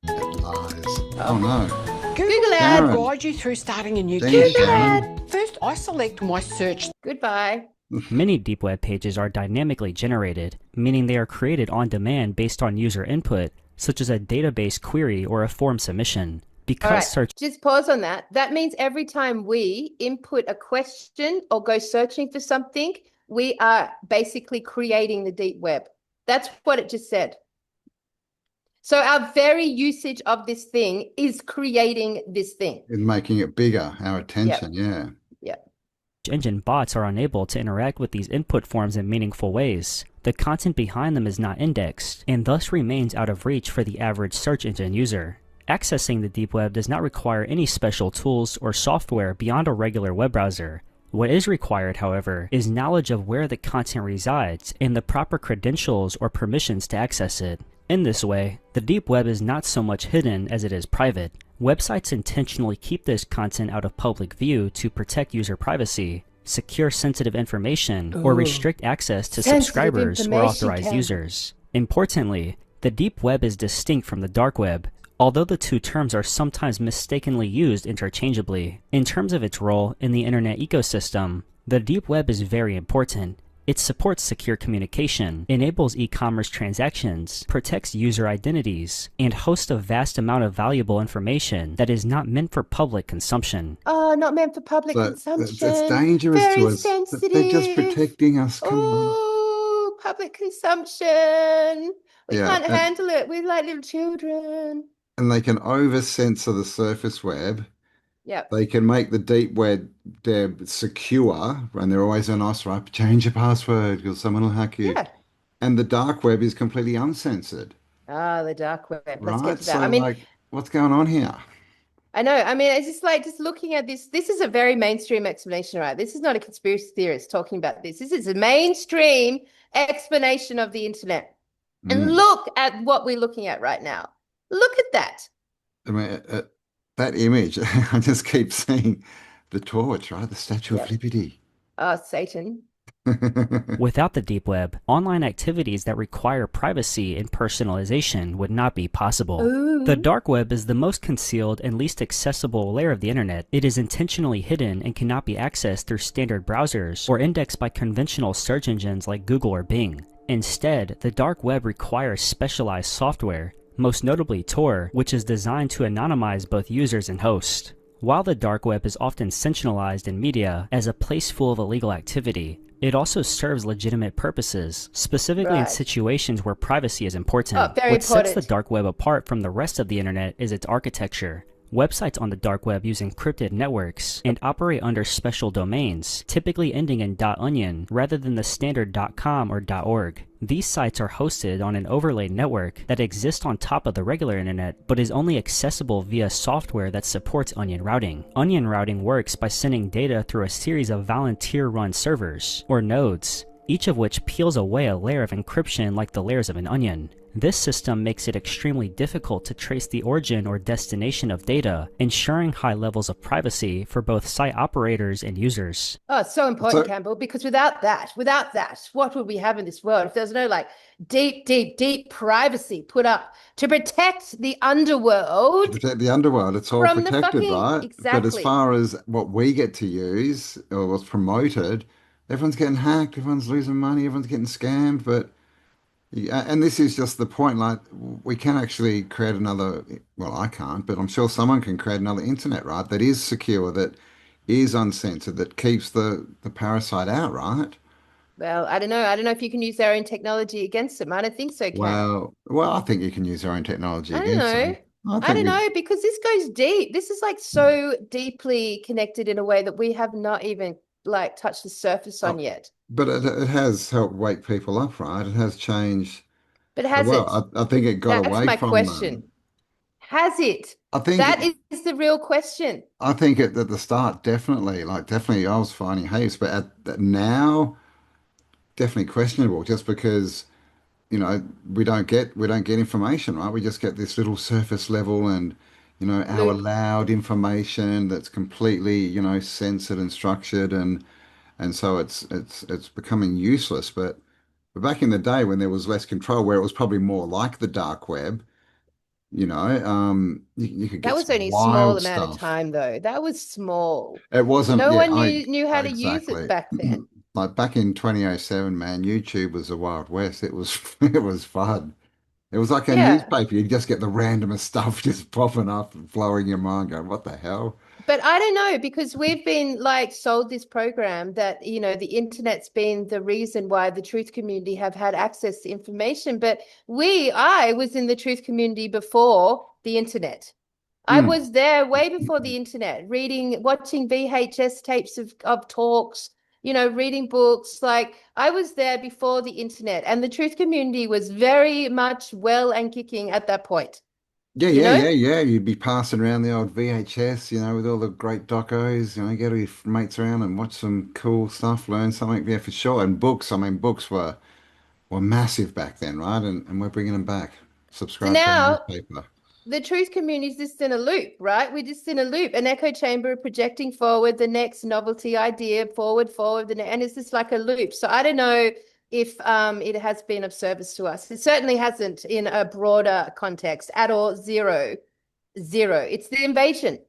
It lies. Oh no. Google Ad will guide you through starting a new campaign. First, I select my search. Goodbye. Many deep web pages are dynamically generated, meaning they are created on demand based on user input, such as a database query or a form submission. Because All right, search just pause on that. That means every time we input a question or go searching for something, we are basically creating the deep web. That's what it just said. So our very usage of this thing is creating this thing. And making it bigger, our attention, yeah. Yep. engine bots are unable to interact with these input forms in meaningful ways. The content behind them is not indexed, and thus remains out of reach for the average search engine user. Accessing the deep web does not require any special tools or software beyond a regular web browser. What is required, however, is knowledge of where the content resides and the proper credentials or permissions to access it. In this way, the deep web is not so much hidden as it is private. Websites intentionally keep this content out of public view to protect user privacy, secure sensitive information, or restrict access to subscribers or authorized users. Importantly, the deep web is distinct from the dark web, although the two terms are sometimes mistakenly used interchangeably. In terms of its role in the internet ecosystem, the deep web is very important. It supports secure communication, enables e-commerce transactions, protects user identities, and hosts a vast amount of valuable information that is not meant for public consumption. Oh, not meant for public consumption. It's dangerous Very to us. sensitive. They're just protecting us. Come on. Oh, public consumption. We Yeah, can't handle it. We're like little children. And they can over censor the surface web. Yep. They can make the deep web secure, and they're always a nice, right? Change your password because someone will hack you. Yeah. And the dark web is completely uncensored. Ah, the dark web. Let's Right? get to that. So, I mean, like, what's going on here? I know. I mean, it's just like just looking at this. This is a very mainstream explanation, right? This is not a conspiracy theorist talking about this. This is a mainstream explanation of the internet. And look at what we're looking at right now. Look at that. I mean, that image, I just keep seeing the torch, right? The Statue of Liberty. Oh, Satan. Without the deep web, online activities that require privacy and personalization would not be possible. Ooh. The dark web is the most concealed and least accessible layer of the internet. It is intentionally hidden and cannot be accessed through standard browsers or indexed by conventional search engines like Google or Bing. Instead, the dark web requires specialized software, most notably Tor, which is designed to anonymize both users and hosts. While the dark web is often sensationalized in media as a place full of illegal activity, it also serves legitimate purposes, specifically in situations where privacy is important. What sets the dark web apart from the rest of the internet is its architecture. Websites on the dark web use encrypted networks and operate under special domains, typically ending in .onion rather than the standard .com or .org. These sites are hosted on an overlaid network that exists on top of the regular internet, but is only accessible via software that supports onion routing. Onion routing works by sending data through a series of volunteer-run servers, or nodes, each of which peels away a layer of encryption like the layers of an onion. This system makes it extremely difficult to trace the origin or destination of data, ensuring high levels of privacy for both site operators and users. Oh, it's so important, Campbell, because without that, what would we have in this world if there's no like deep privacy put up to protect the underworld? To protect the underworld, it's all protected, right? Exactly. But as far as what we get to use or what's promoted, everyone's getting hacked, everyone's losing money, everyone's getting scammed, but and this is just the point, like we can actually create another, well, I can't, but I'm sure someone can create another internet, right? That is secure, that is uncensored, that keeps the parasite out, right? Well, I don't know. I don't know if you can use their own technology against them. I don't think so, Cam. Well, I think you can use their own technology I don't against know. them. I don't know, because this goes deep. This is like so deeply connected in a way that we have not even like touched the surface on yet. But it has helped wake people up, right? It has changed. But has it? I think it got away from That's my question. Has it? I think that is the real question. I think at the start, definitely, I was finding heaps, but now, definitely questionable, just because, we don't get information, right? We just get this little surface level and, our allowed information that's completely, censored and structured and so it's becoming useless. But back in the day when there was less control, where it was probably more like the dark web, you could get that was only a small amount of time, though. That was small. It wasn't. No one knew how to use it back then. Like back in 2007, man, YouTube was the Wild West. It was fun. It was like a Yeah. newspaper. You'd just get the randomest stuff just popping up and blowing your mind, going, what the hell? But I don't know, because we've been like sold this program that, you know, the internet's been the reason why the truth community have had access to information. But I was in the truth community before the internet. I Mm. was there way before the internet, reading, watching VHS tapes of talks, you know, reading books. Like I was there before the internet, and the truth community was very much well and kicking at that point, Yeah, you yeah, know? yeah, yeah. You'd be passing around the old VHS, with all the great docos, get all your mates around and watch some cool stuff, learn something. Yeah, for sure. And books, I mean, books were massive back then, right? And we're bringing them back. So Subscribe to a now newspaper. the truth community is just in a loop, right? We're just in a loop, an echo chamber projecting forward the next novelty idea, forward, and it's just like a loop. So I don't know if it has been of service to us. It certainly hasn't in a broader context at all. Zero, zero. It's the invasion,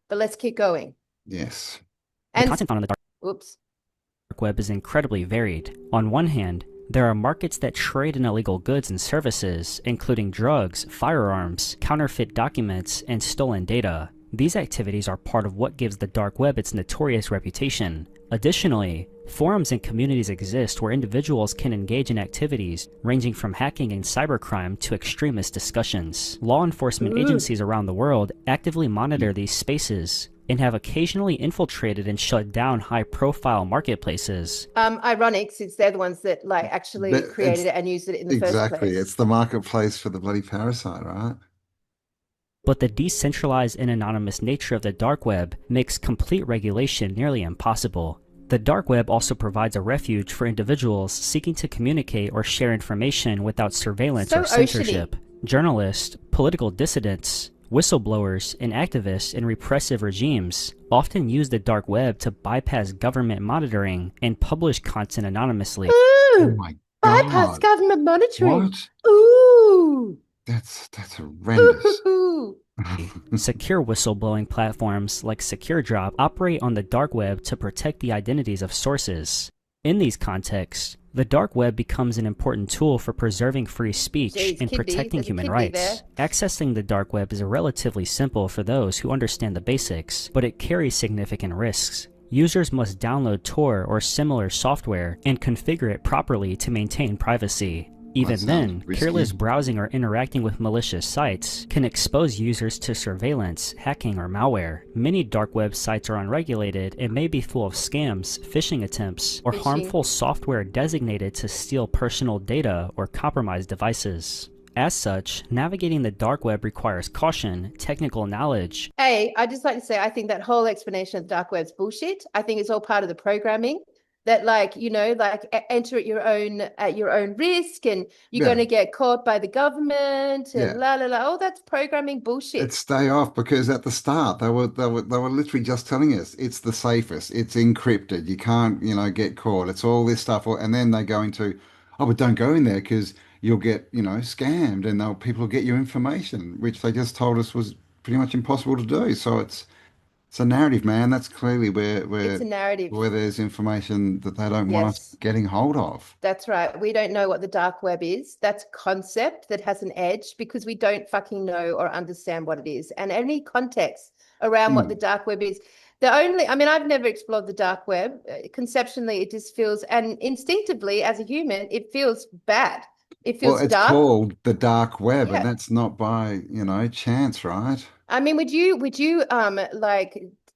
but let's keep going. Yes. The content found on the dark Oops. web is incredibly varied. On one hand, there are markets that trade in illegal goods and services, including drugs, firearms, counterfeit documents, and stolen data. These activities are part of what gives the dark web its notorious reputation. Additionally, forums and communities exist where individuals can engage in activities ranging from hacking and cybercrime to extremist discussions. Law enforcement agencies around the world actively monitor these spaces and have occasionally infiltrated and shut down high-profile marketplaces. Ironic, since they're the ones that like actually But created it and used it in the first exactly. place. It's the marketplace for the bloody parasite, right? But the decentralized and anonymous nature of the dark web makes complete regulation nearly impossible. The dark web also provides a refuge for individuals seeking to communicate or share information without surveillance or censorship. Journalists, political dissidents, whistleblowers, and activists in repressive regimes often use the dark web to bypass government monitoring and publish content anonymously. Ooh, Oh my bypass God. government monitoring. What? Ooh. That's horrendous. Ooh. Secure whistleblowing platforms like SecureDrop operate on the dark web to protect the identities of sources. In these contexts, the dark web becomes an important tool for preserving free speech and protecting human rights. Accessing the dark web is relatively simple for those who understand the basics, but it carries significant risks. Users must download Tor or similar software and configure it properly to maintain privacy. Even then, careless browsing or interacting with malicious sites can expose users to surveillance, hacking, or malware. Many dark web sites are unregulated and may be full of scams, phishing attempts, or harmful software designated to steal personal data or compromise devices. As such, navigating the dark web requires caution, technical knowledge. Hey, I'd just like to say, I think that whole explanation of the dark web's bullshit. I think it's all part of the programming. That like, you know, like enter at your own risk, and you're going to get caught by the government and la la la. Oh, that's programming bullshit. It's stay off, because at the start they were literally just telling us it's the safest, it's encrypted, you can't, get caught. It's all this stuff, and then they go into, oh, but don't go in there because you'll get, scammed, and people will get your information, which they just told us was pretty much impossible to do. So it's a narrative, man. That's clearly It's a narrative. where there's information that they don't want us getting hold of. That's right. We don't know what the dark web is. That's a concept that has an edge because we don't fucking know or understand what it is. And any context around what the dark web is. I've never explored the dark web. Conceptually, it just feels, and instinctively as a human, it feels bad. It feels Well, it's dark. called the dark web, and that's not by, chance, right? I mean, would you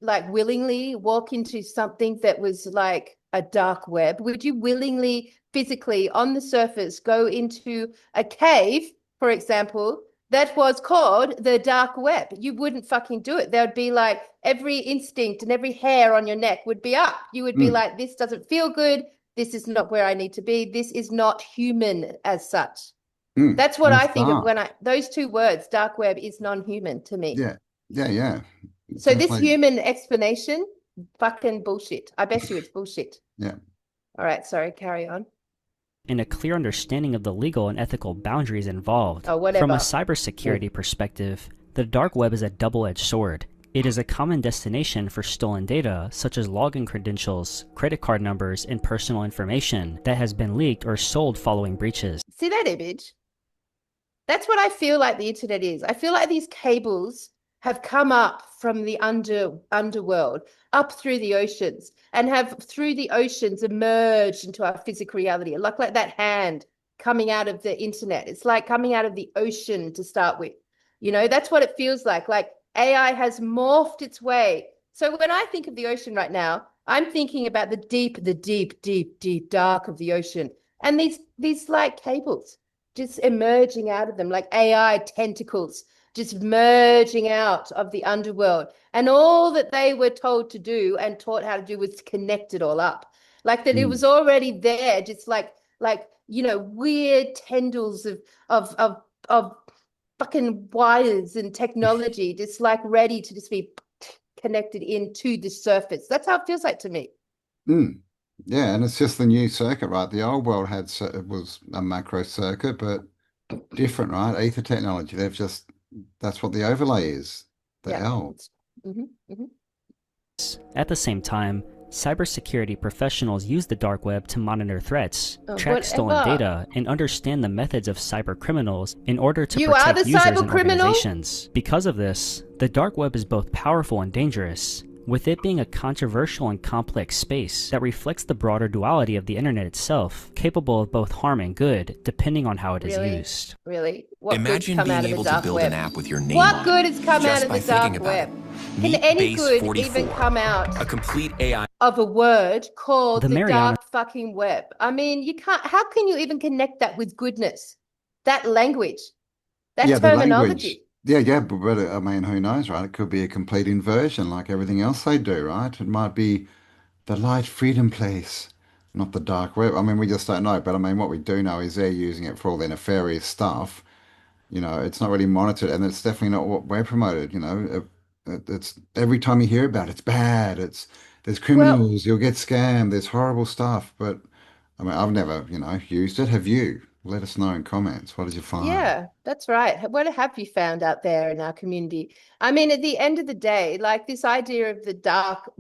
like willingly walk into something that was like a dark web? Would you willingly, physically, on the surface, go into a cave, for example, that was called the dark web? You wouldn't fucking do it. There would be like every instinct and every hair on your neck would be up. You would be like, this doesn't feel good. This is not where I need to be. This is not human as such. That's what I think of when those two words, dark web, is non-human to me. Yeah. So this human explanation, fucking bullshit. I bet you it's bullshit. Yeah. All right, sorry, carry on. And a clear understanding of the legal and ethical boundaries involved. Oh, whatever. From a cybersecurity perspective, the dark web is a double-edged sword. It is a common destination for stolen data, such as login credentials, credit card numbers, and personal information that has been leaked or sold following breaches. See that image? That's what I feel like the internet is. I feel like these cables have come up from the underworld, up through the oceans, and have through the oceans emerged into our physical reality. Like that hand coming out of the internet. It's like coming out of the ocean to start with. That's what it feels like. Like AI has morphed its way. So when I think of the ocean right now, I'm thinking about the deep, deep dark of the ocean. And these like cables just emerging out of them, like AI tentacles just merging out of the underworld. And all that they were told to do and taught how to do was connect it all up. Like that it was already there, just like weird tendrils of fucking wires and technology, just like ready to just be connected into the surface. That's how it feels like to me. Mm. Yeah, and it's just the new circuit, right? The old world it was a macro circuit, but different, right? Ether technology. That's what the overlay is. The Yeah. L. At the same time, cybersecurity professionals use the dark web to monitor threats, track stolen data, and understand the methods of cyber criminals in order to protect users and organizations. Because of this, the dark web is both powerful and dangerous, with it being a controversial and complex space that reflects the broader duality of the internet itself, capable of both harm and good, depending on how it is used. Really? What Imagine being able to build an app with your name on it? What good has come out of the dark web? Can any good 44, even come out a complete AI of a word called the dark fucking web? I mean, you can't, how can you even connect that with goodness? That language, that terminology. Yeah, but I mean, who knows, right? It could be a complete inversion like everything else they do, right? It might be the light freedom place, not the dark web. I mean, we just don't know. But I mean, what we do know is they're using it for all their nefarious stuff. It's not really monitored, and it's definitely not what we're promoted. It's every time you hear about it, it's bad. There's criminals, you'll get scammed, there's horrible stuff. But I mean, I've never, used it. Have you? Let us know in comments. What did you find? Yeah, that's right. What have you found out there in our community? I mean, at the end of the day, like this idea of the dark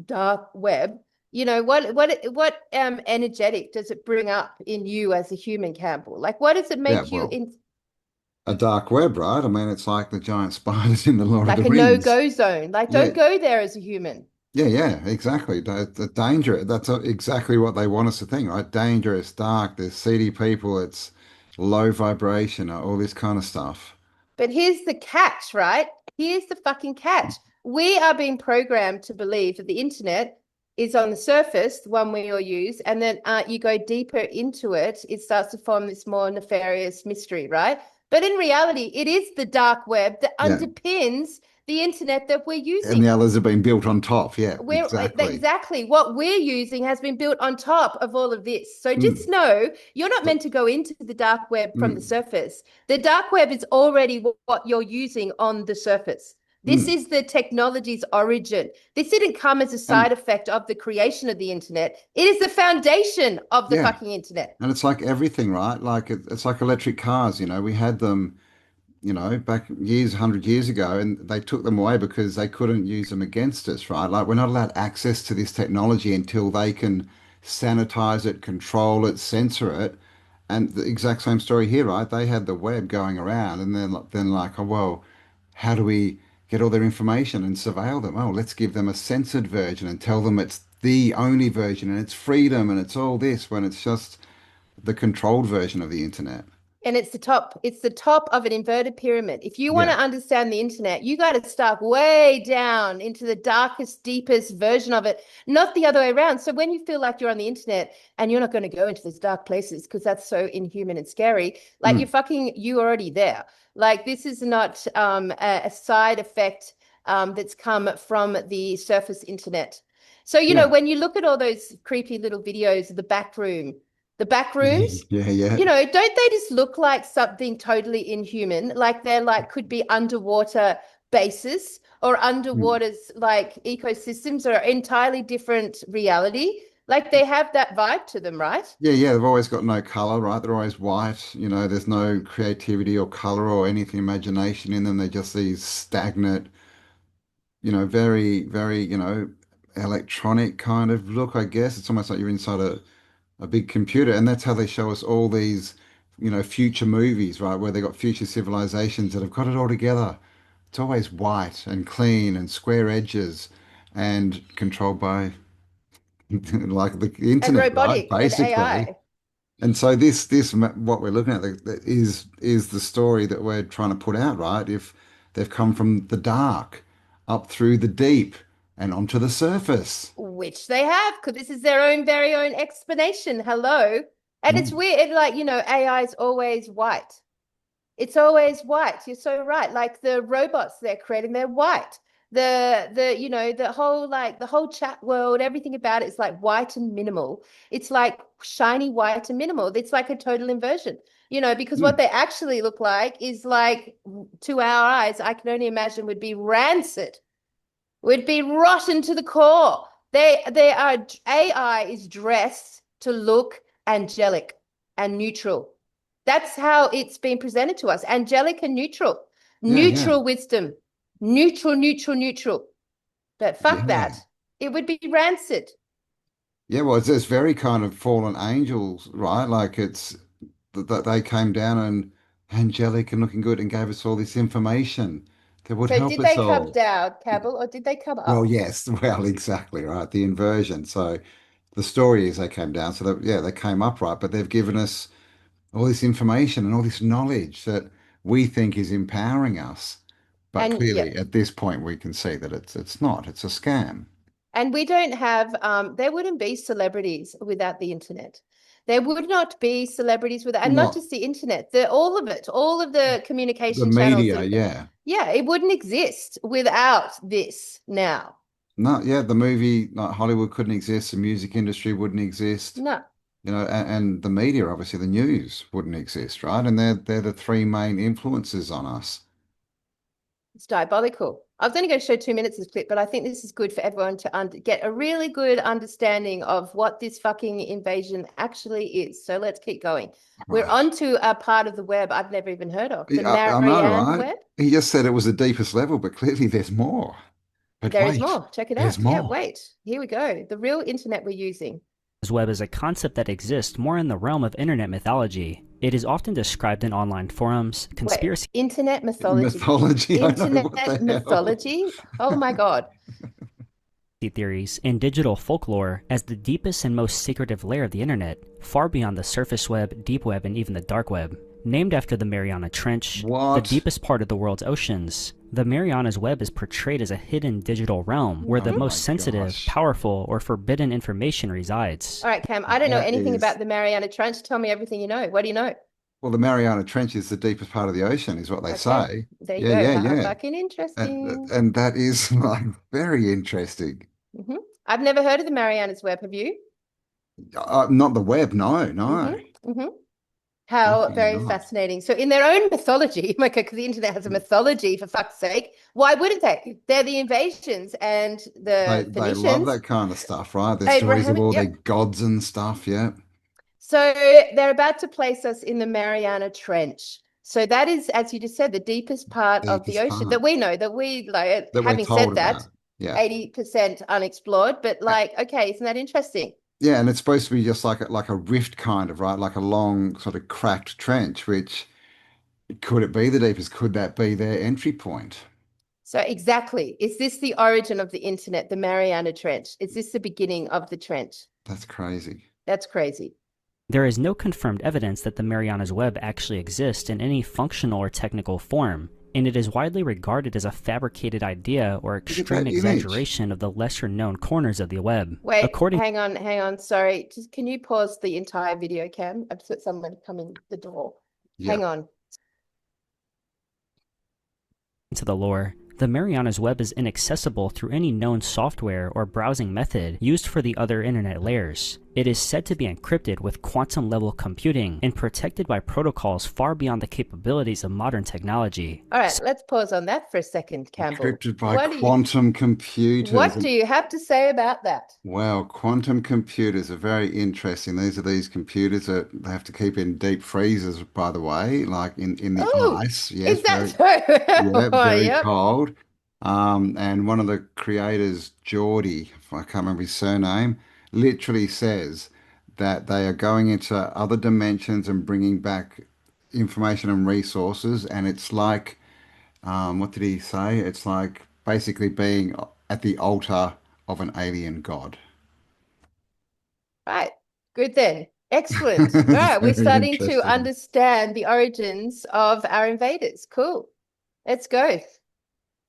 web, what energetic does it bring up in you as a human, Campbell? Like, what does it make you in? A dark web, right? I mean, it's like the giant spiders in the Lord of the Rings. Like a no-go zone. Like, don't go there as a human. Yeah, exactly. The danger, that's exactly what they want us to think, right? Dangerous, dark, there's seedy people, it's low vibration, all this kind of stuff. But here's the catch, right? Here's the fucking catch. We are being programmed to believe that the internet is on the surface, the one we all use, and then you go deeper into it, it starts to form this more nefarious mystery, right? But in reality, it is the dark web that underpins the internet that we're using. And the others have been built on top. Yeah, exactly. What we're using has been built on top of all of this. So just know you're not meant to go into the dark web from the surface. The dark web is already what you're using on the surface. This is the technology's origin. This didn't come as a side effect of the creation of the internet. It is the foundation of the fucking internet. And it's like everything, right? Like it's like electric cars, we had them, back 100 years ago, and they took them away because they couldn't use them against us, right? Like we're not allowed access to this technology until they can sanitize it, control it, censor it. And the exact same story here, right? They had the web going around, and then like, oh well, how do we get all their information and surveil them? Oh, let's give them a censored version and tell them it's the only version and it's freedom and it's all this, when it's just the controlled version of the internet. And it's the top of an inverted pyramid. If you want to understand the internet, you got to start way down into the darkest, deepest version of it, not the other way around. So when you feel like you're on the internet and you're not going to go into these dark places because that's so inhuman and scary, like you're already there. Like this is not a side effect that's come from the surface internet. So, when you look at all those creepy little videos of the back rooms, don't they just look like something totally inhuman? Like they're like could be underwater bases or underwater's like ecosystems or entirely different reality. Like they have that vibe to them, right? Yeah, they've always got no color, right? They're always white. There's no creativity or color or anything, imagination in them. They're just these stagnant, very, very, electronic kind of look, I guess. It's almost like you're inside a big computer, and that's how they show us all these future movies, right, where they got future civilizations that have got it all together. It's always white and clean and square edges and controlled by like the And internet, right? robotic and Basically. AI. And so what we're looking at is the story that we're trying to put out, right? If they've come from the dark up through the deep and onto the surface. Which they have, because this is their own very own explanation. Hello. And it's Mm. weird, like, AI is always white. It's always white. You're so right. Like the robots they're creating, they're white. The whole chat world, everything about it is like white and minimal. It's like shiny white and minimal. It's like a total inversion, because what Mm. they actually look like is like, to our eyes, I can only imagine would be rancid, would be rotten to the core. They are AI is dressed to look angelic and neutral. That's how it's been presented to us. Angelic and neutral. Yeah, yeah, Neutral wisdom. Neutral, neutral, neutral. But fuck yeah. that. It would be rancid. Yeah, well, it's very kind of fallen angels, right? Like it's that they came down and angelic and looking good and gave us all this information that would So help did us they come all. down, Campbell, or did they come Well, up? yes, well, exactly, right. The inversion. So the story is they came down. So that, yeah, they came up right, but they've given us all this information and all this knowledge that we think is empowering us. But And yeah, clearly, at this point, we can see that it's not. It's a scam. and we don't have, there wouldn't be celebrities without the internet. There would not be celebrities without, and not Not just the internet, all of it, all of the the communication channels media, that, yeah. yeah, it wouldn't exist without this now. No, yeah, the movie, like Hollywood couldn't exist, the music industry wouldn't exist, No, and the media, obviously, the news wouldn't exist, right? And they're the three main influences on us. it's diabolical. I was only going to show 2 minutes of this clip, but I think this is good for everyone to get a really good understanding of what this fucking invasion actually is. So let's keep going. We're Right. on to a part of the web I've never even heard of, the I know, Marianne right? web. He just said it was the deepest level, but clearly there's more. But There is wait, more. Check it there's out. Yeah, more. wait. Here we go. The real internet we're using. Web is a concept that exists more in the realm of internet mythology. It is often described in online forums, Wait, conspiracy internet mythology. Mythology, I know what the Internet hell. mythology? Oh my God. theories, and digital folklore as the deepest and most secretive layer of the internet, far beyond the surface web, deep web, and even the dark web. Named after the Mariana Trench, the What? deepest part of the world's oceans, the Marianas Web is portrayed as a hidden digital realm where the Oh most my sensitive, gosh. powerful, or forbidden information resides. All right, Cam, I don't know That anything is, about the Mariana Trench. Tell me everything you know. What do you know? well, the Mariana Trench is the deepest part of the ocean, is what they Okay, say. there you Yeah, go. yeah, How yeah. fucking interesting. And that is like very interesting. Hmm. I've never heard of the Marianas Web. Have you? Not the web, no, Hmm. no, Hmm. How definitely very not. fascinating. So, in their own mythology, because the internet has a mythology, for fuck's sake, why wouldn't they? They're the invasions and the They love Phoenicians, that kind of stuff, right? Their stories of Abrahamic. all their Yep. gods and stuff. Yeah, So, they're about to place us in the Mariana Trench. So, that is, as you just said, the deepest part of the deepest ocean part that we know, that we like. that we're Having told said that, about. Yeah, 80% unexplored, but Uh, like, okay, isn't that interesting? yeah, and it's supposed to be just like a rift kind of, right? Like a long sort of cracked trench. Which could it be the deepest? Could that be their entry point? So exactly, is this the origin of the internet, the Mariana Trench? Is this the beginning of the trench? That's crazy. That's crazy. There is no confirmed evidence that the Marianas Web actually exists in any functional or technical form, and it is widely regarded as a fabricated idea or Look at extreme that image. exaggeration of the lesser known corners of the web. Wait, According hang on. Sorry. Just can you pause the entire video, Cam? I've got someone coming the door. Yeah. Hang on. to the lore, the Marianas Web is inaccessible through any known software or browsing method used for the other internet layers. It is said to be encrypted with quantum-level computing and protected by protocols far beyond the capabilities of modern technology. All right, let's pause on that for a second, Campbell. Encrypted by What do you, quantum computers. what do you have to say about that? Wow, quantum computers are very interesting. These are these computers that they have to keep in deep freezers, by the way, like in the Oh, ice. Yes, is that very, so? yeah, Oh, very yep. cold. And one of the creators, Geordie, if I can't remember his surname, literally says that they are going into other dimensions and bringing back information and resources. And it's like, what did he say? It's like basically being at the altar of an alien god. Right. Good then. Excellent. All It's right. We're very starting to interesting. understand the origins of our invaders. Cool. Let's go.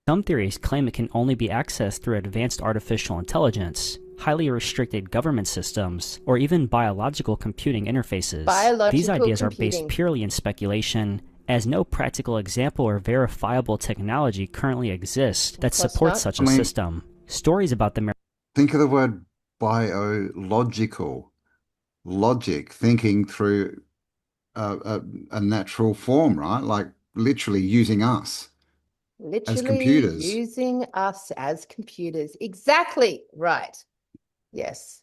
Some theories claim it can only be accessed through advanced artificial intelligence, highly restricted government systems, or even biological computing interfaces. These ideas are based purely in speculation, as no practical example or verifiable technology currently exists that supports such a system. Stories about the think of the word biological, logic, thinking through a natural form, right? Like literally using us as computers. Using us as computers. Exactly right. Yes,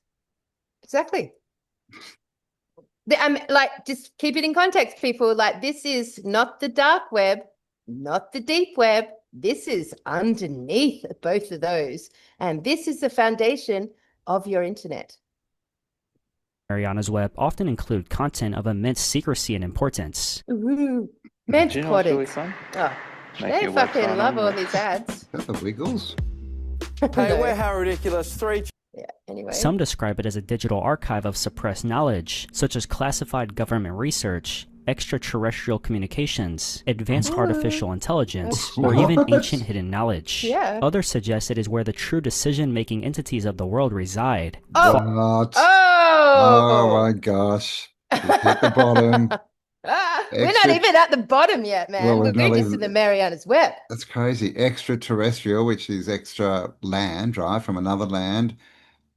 exactly. Like, just keep it in context, people. Like, this is not the dark web, not the deep web. This is underneath both of those. And this is the foundation of your internet. Mariana's Web often include content of immense secrecy and importance. Ooh, men's products. Oh, they fucking love all these ads. Is that the Wiggles? Hey, we're how ridiculous. Yeah, anyway. Some describe it as a digital archive of suppressed knowledge, such as classified government research, extraterrestrial communications, advanced artificial intelligence, or even ancient hidden knowledge. Yeah. Others suggest it is where the true decision-making entities of the world reside. Oh my gosh. We've hit the bottom. We're not even at the bottom yet, man. Well, we're just in the Mariana's Web. That's crazy. Extraterrestrial, which is extra land, right, from another land.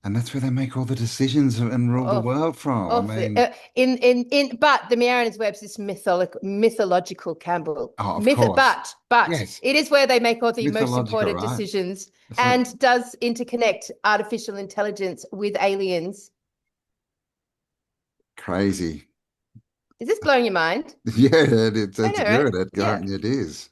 And that's where they make all the decisions and rule the world from. I mean, but the Mariana's Web is this mythological Campbell. Oh, of course. But yes. It is where they make all the most important decisions, and does interconnect artificial intelligence with aliens. Crazy. Is this blowing your mind? Yeah, it's good. Yeah. It is.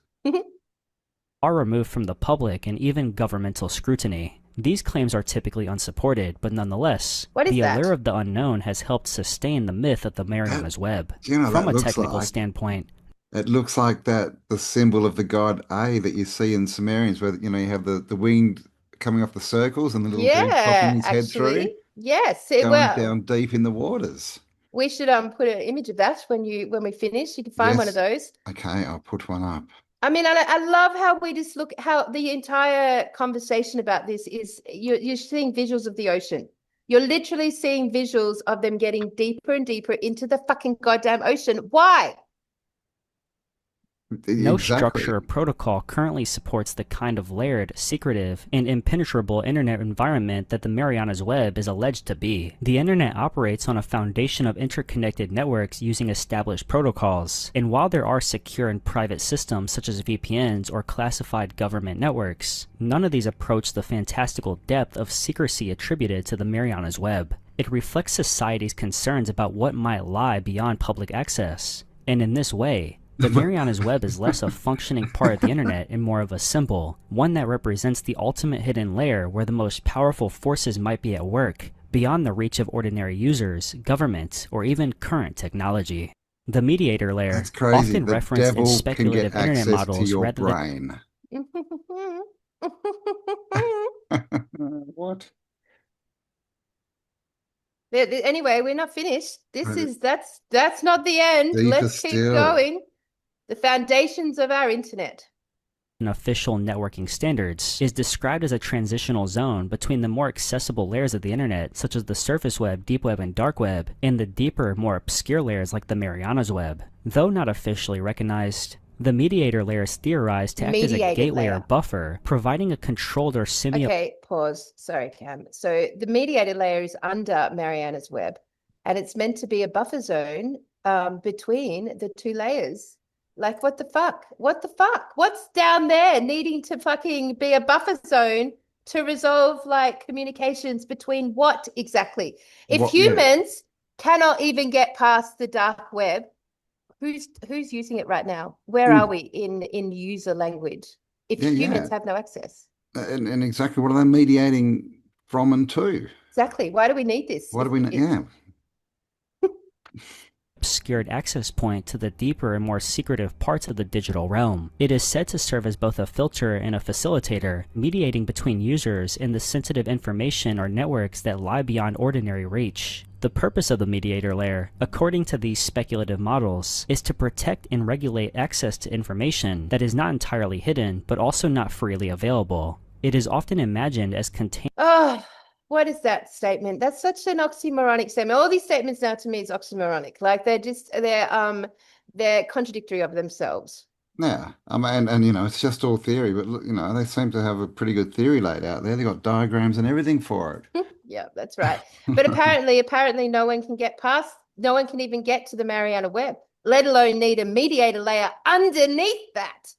Are removed from the public and even governmental scrutiny. These claims are typically unsupported, but nonetheless, the allure of the unknown has helped sustain the myth of the Mariana's Web. From a technical standpoint, it looks like the symbol of the god A that you see in Sumerians, where you have the wing coming off the circles and the little dude popping his head through. Yes, going down deep in the waters. We should put an image of that when we finish. You can find one of those. Okay, I'll put one up. I mean, I love how we just look, how the entire conversation about this is you're seeing visuals of the ocean. You're literally seeing visuals of them getting deeper and deeper into the fucking goddamn ocean. Why? No structure or protocol currently supports the kind of layered, secretive, and impenetrable internet environment that the Mariana's Web is alleged to be. The internet operates on a foundation of interconnected networks using established protocols, and while there are secure and private systems such as VPNs or classified government networks, none of these approach the fantastical depth of secrecy attributed to the Mariana's Web. It reflects society's concerns about what might lie beyond public access, and in this way, the Mariana's Web is less a functioning part of the internet and more of a symbol, one that represents the ultimate hidden layer where the most powerful forces might be at work, beyond the reach of ordinary users, government, or even current technology. The mediator layer, often referenced in speculative internet models rather than... What? Anyway, we're not finished. That's not the end. Let's keep going. The foundations of our internet. In official networking standards, is described as a transitional zone between the more accessible layers of the internet, such as the surface web, deep web, and dark web, and the deeper, more obscure layers like the Mariana's Web. Though not officially recognized, the mediator layer is theorized to act as a gateway or buffer, providing a controlled or Okay, pause. Sorry, Cam. So the mediator layer is under Mariana's Web, and it's meant to be a buffer zone between the two layers. Like, what the fuck? What the fuck? What's down there needing to fucking be a buffer zone to resolve, like, communications between what exactly? If humans cannot even get past the dark web, who's using it right now? Where are we in user language if humans have no access? And exactly, what are they mediating from and to? Exactly. Why do we need this? Why do we need? Yeah. obscured access point to the deeper and more secretive parts of the digital realm. It is said to serve as both a filter and a facilitator, mediating between users and the sensitive information or networks that lie beyond ordinary reach. The purpose of the mediator layer, according to these speculative models, is to protect and regulate access to information that is not entirely hidden, but also not freely available. It is often imagined as containing... Oh, what is that statement? That's such an oxymoronic statement. All these statements now to me is oxymoronic. Like they're contradictory of themselves. Yeah, I mean, and it's just all theory, but look, they seem to have a pretty good theory laid out there. They've got diagrams and everything for it. Yeah, that's right. But apparently no one can get past, no one can even get to the Mariana Web, let alone need a mediator layer underneath that.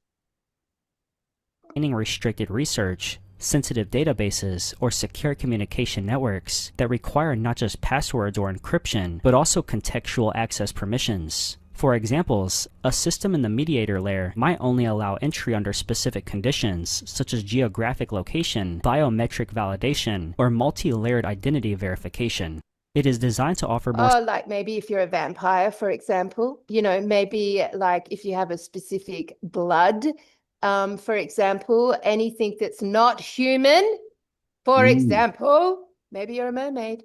Restricted research, sensitive databases, or secure communication networks that require not just passwords or encryption, but also contextual access permissions. For examples, a system in the mediator layer might only allow entry under specific conditions, such as geographic location, biometric validation, or multi-layered identity verification. It is designed to offer more... like maybe if you're a vampire, for example, maybe like if you have a specific blood, for example, anything that's not human, for example, maybe you're a mermaid.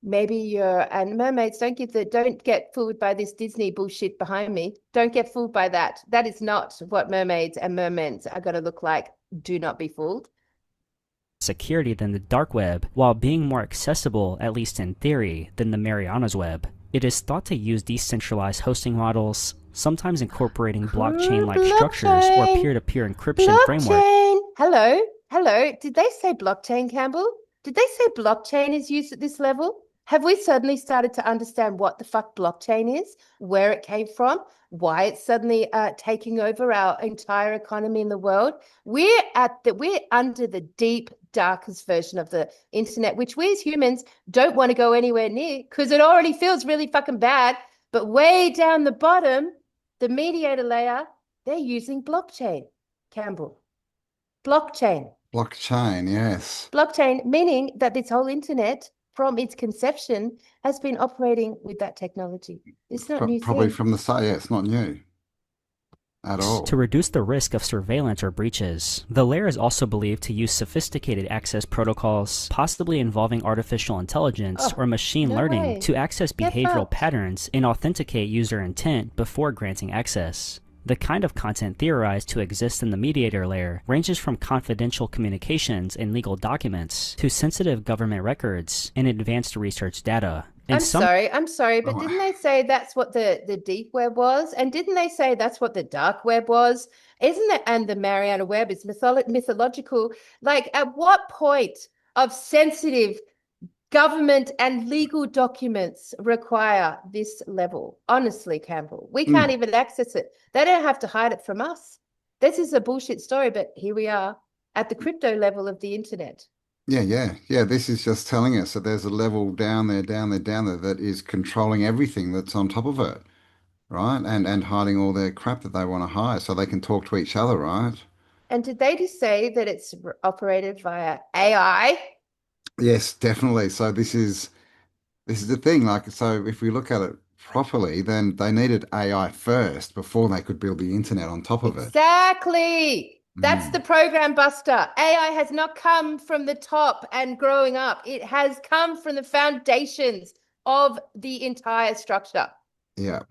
And mermaids don't get fooled by this Disney bullshit behind me. Don't get fooled by that. That is not what mermaids and mermen are going to look like. Do not be fooled. Security than the dark web, while being more accessible, at least in theory, than the Mariana's web. It is thought to use decentralized hosting models, sometimes incorporating blockchain-like structures or peer-to-peer encryption framework. Hello. Did they say blockchain, Campbell? Did they say blockchain is used at this level? Have we suddenly started to understand what the fuck blockchain is, where it came from, why it's suddenly taking over our entire economy in the world? We're under the deep, darkest version of the internet, which we as humans don't want to go anywhere near because it already feels really fucking bad. But way down the bottom, the mediator layer, they're using blockchain, Campbell. Blockchain. Blockchain, yes. Blockchain, meaning that this whole internet from its conception has been operating with that technology. It's not new. Probably from the start, yeah, it's not new at all. To reduce the risk of surveillance or breaches, the layer is also believed to use sophisticated access protocols, possibly involving artificial intelligence or machine learning, to access behavioral patterns and authenticate user intent before granting access. The kind of content theorized to exist in the mediator layer ranges from confidential communications and legal documents to sensitive government records and advanced research data. And I'm sorry, but didn't they say that's what the deep web was? And didn't they say that's what the dark web was? Isn't it? And the Mariana Web is mythological. Like, at what point of sensitive government and legal documents require this level? Honestly, Campbell, we can't even access it. They don't have to hide it from us. This is a bullshit story, but here we are at the crypto level of the internet. Yeah. This is just telling us that there's a level down there that is controlling everything that's on top of it, right? And hiding all their crap that they want to hide so they can talk to each other, right? And did they just say that it's operated via AI? Yes, definitely. So this is the thing. Like, so if we look at it properly, then they needed AI first before they could build the internet on top of it. Exactly. That's the program buster. AI has not come from the top and growing up. It has come from the foundations of the entire structure. Yeah,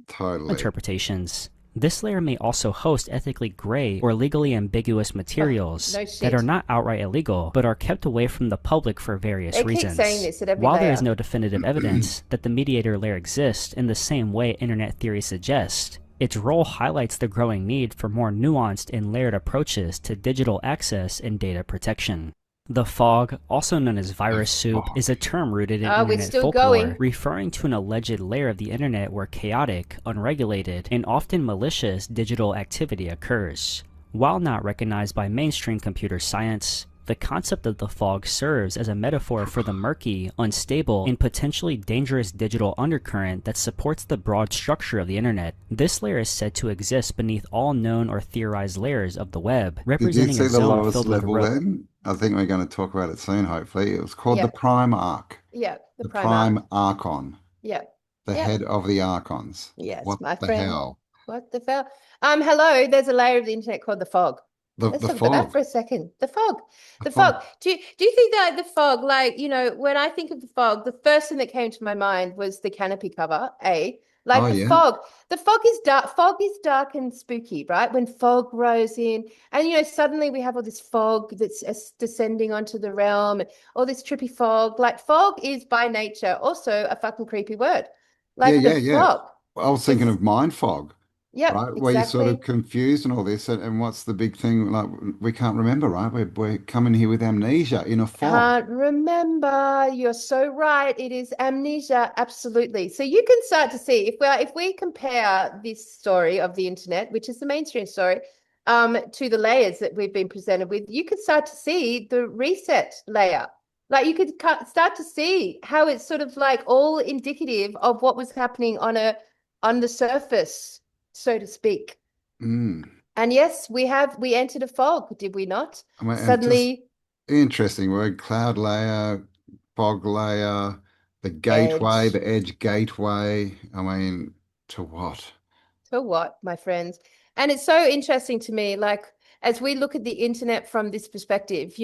totally. Interpretations. This layer may also host ethically gray or legally ambiguous materials that are not outright illegal, but are kept away from the public for various reasons. Keep saying this at every While layer. there is no definitive evidence that the mediator layer exists in the same way internet theory suggests, its role highlights the growing need for more nuanced and layered approaches to digital access and data protection. The fog, also known as virus soup, is a term rooted in internet folklore, referring to an alleged layer of the internet where chaotic, unregulated, and often malicious digital activity occurs. While not recognized by mainstream computer science, the concept of the fog serves as a metaphor for the murky, unstable, and potentially dangerous digital undercurrent that supports the broad structure of the internet. This layer is said to exist beneath all known or theorized layers of the web, representing a zone filled with then? I think we're going to talk about it soon, hopefully. It was called the Prime Arc. Yeah, the Prime Archon. Yeah. The Yep. head of the Archons. Yes, What my the friend. hell? What the hell? Hello, there's a layer of the internet called the fog. Let's The talk about that fog. for a second. The fog. The The fog. fog. Do you think that the fog, like, when I think of the fog, the first thing that came to my mind was the canopy cover, Oh, Like the yeah. fog. The fog is dark and spooky, right? When fog rolls in, and suddenly we have all this fog that's descending onto the realm, and all this trippy fog. Like, fog is by nature also a fucking creepy word. Yeah, Like the yeah, yeah. fog. I was thinking It's of mind fog, Yep, right? Where you're sort of exactly. confused and all this, and what's the big thing? Like we can't remember, right? We're coming here with amnesia in a fog. Can't remember. You're so right. It is amnesia. Absolutely. So you can start to see if we compare this story of the internet, which is the mainstream story, to the layers that we've been presented with, you could start to see the reset layer. Like you could start to see how it's sort of like all indicative of what was happening on the surface, so to speak. Mm. And yes, we entered a fog, did we not? I mean, and just Suddenly, interesting word, cloud layer, fog layer, the gateway, edge. the edge gateway. I mean, to what? So what, my friends? And it's so interesting to me, like, as we look at the internet from this perspective,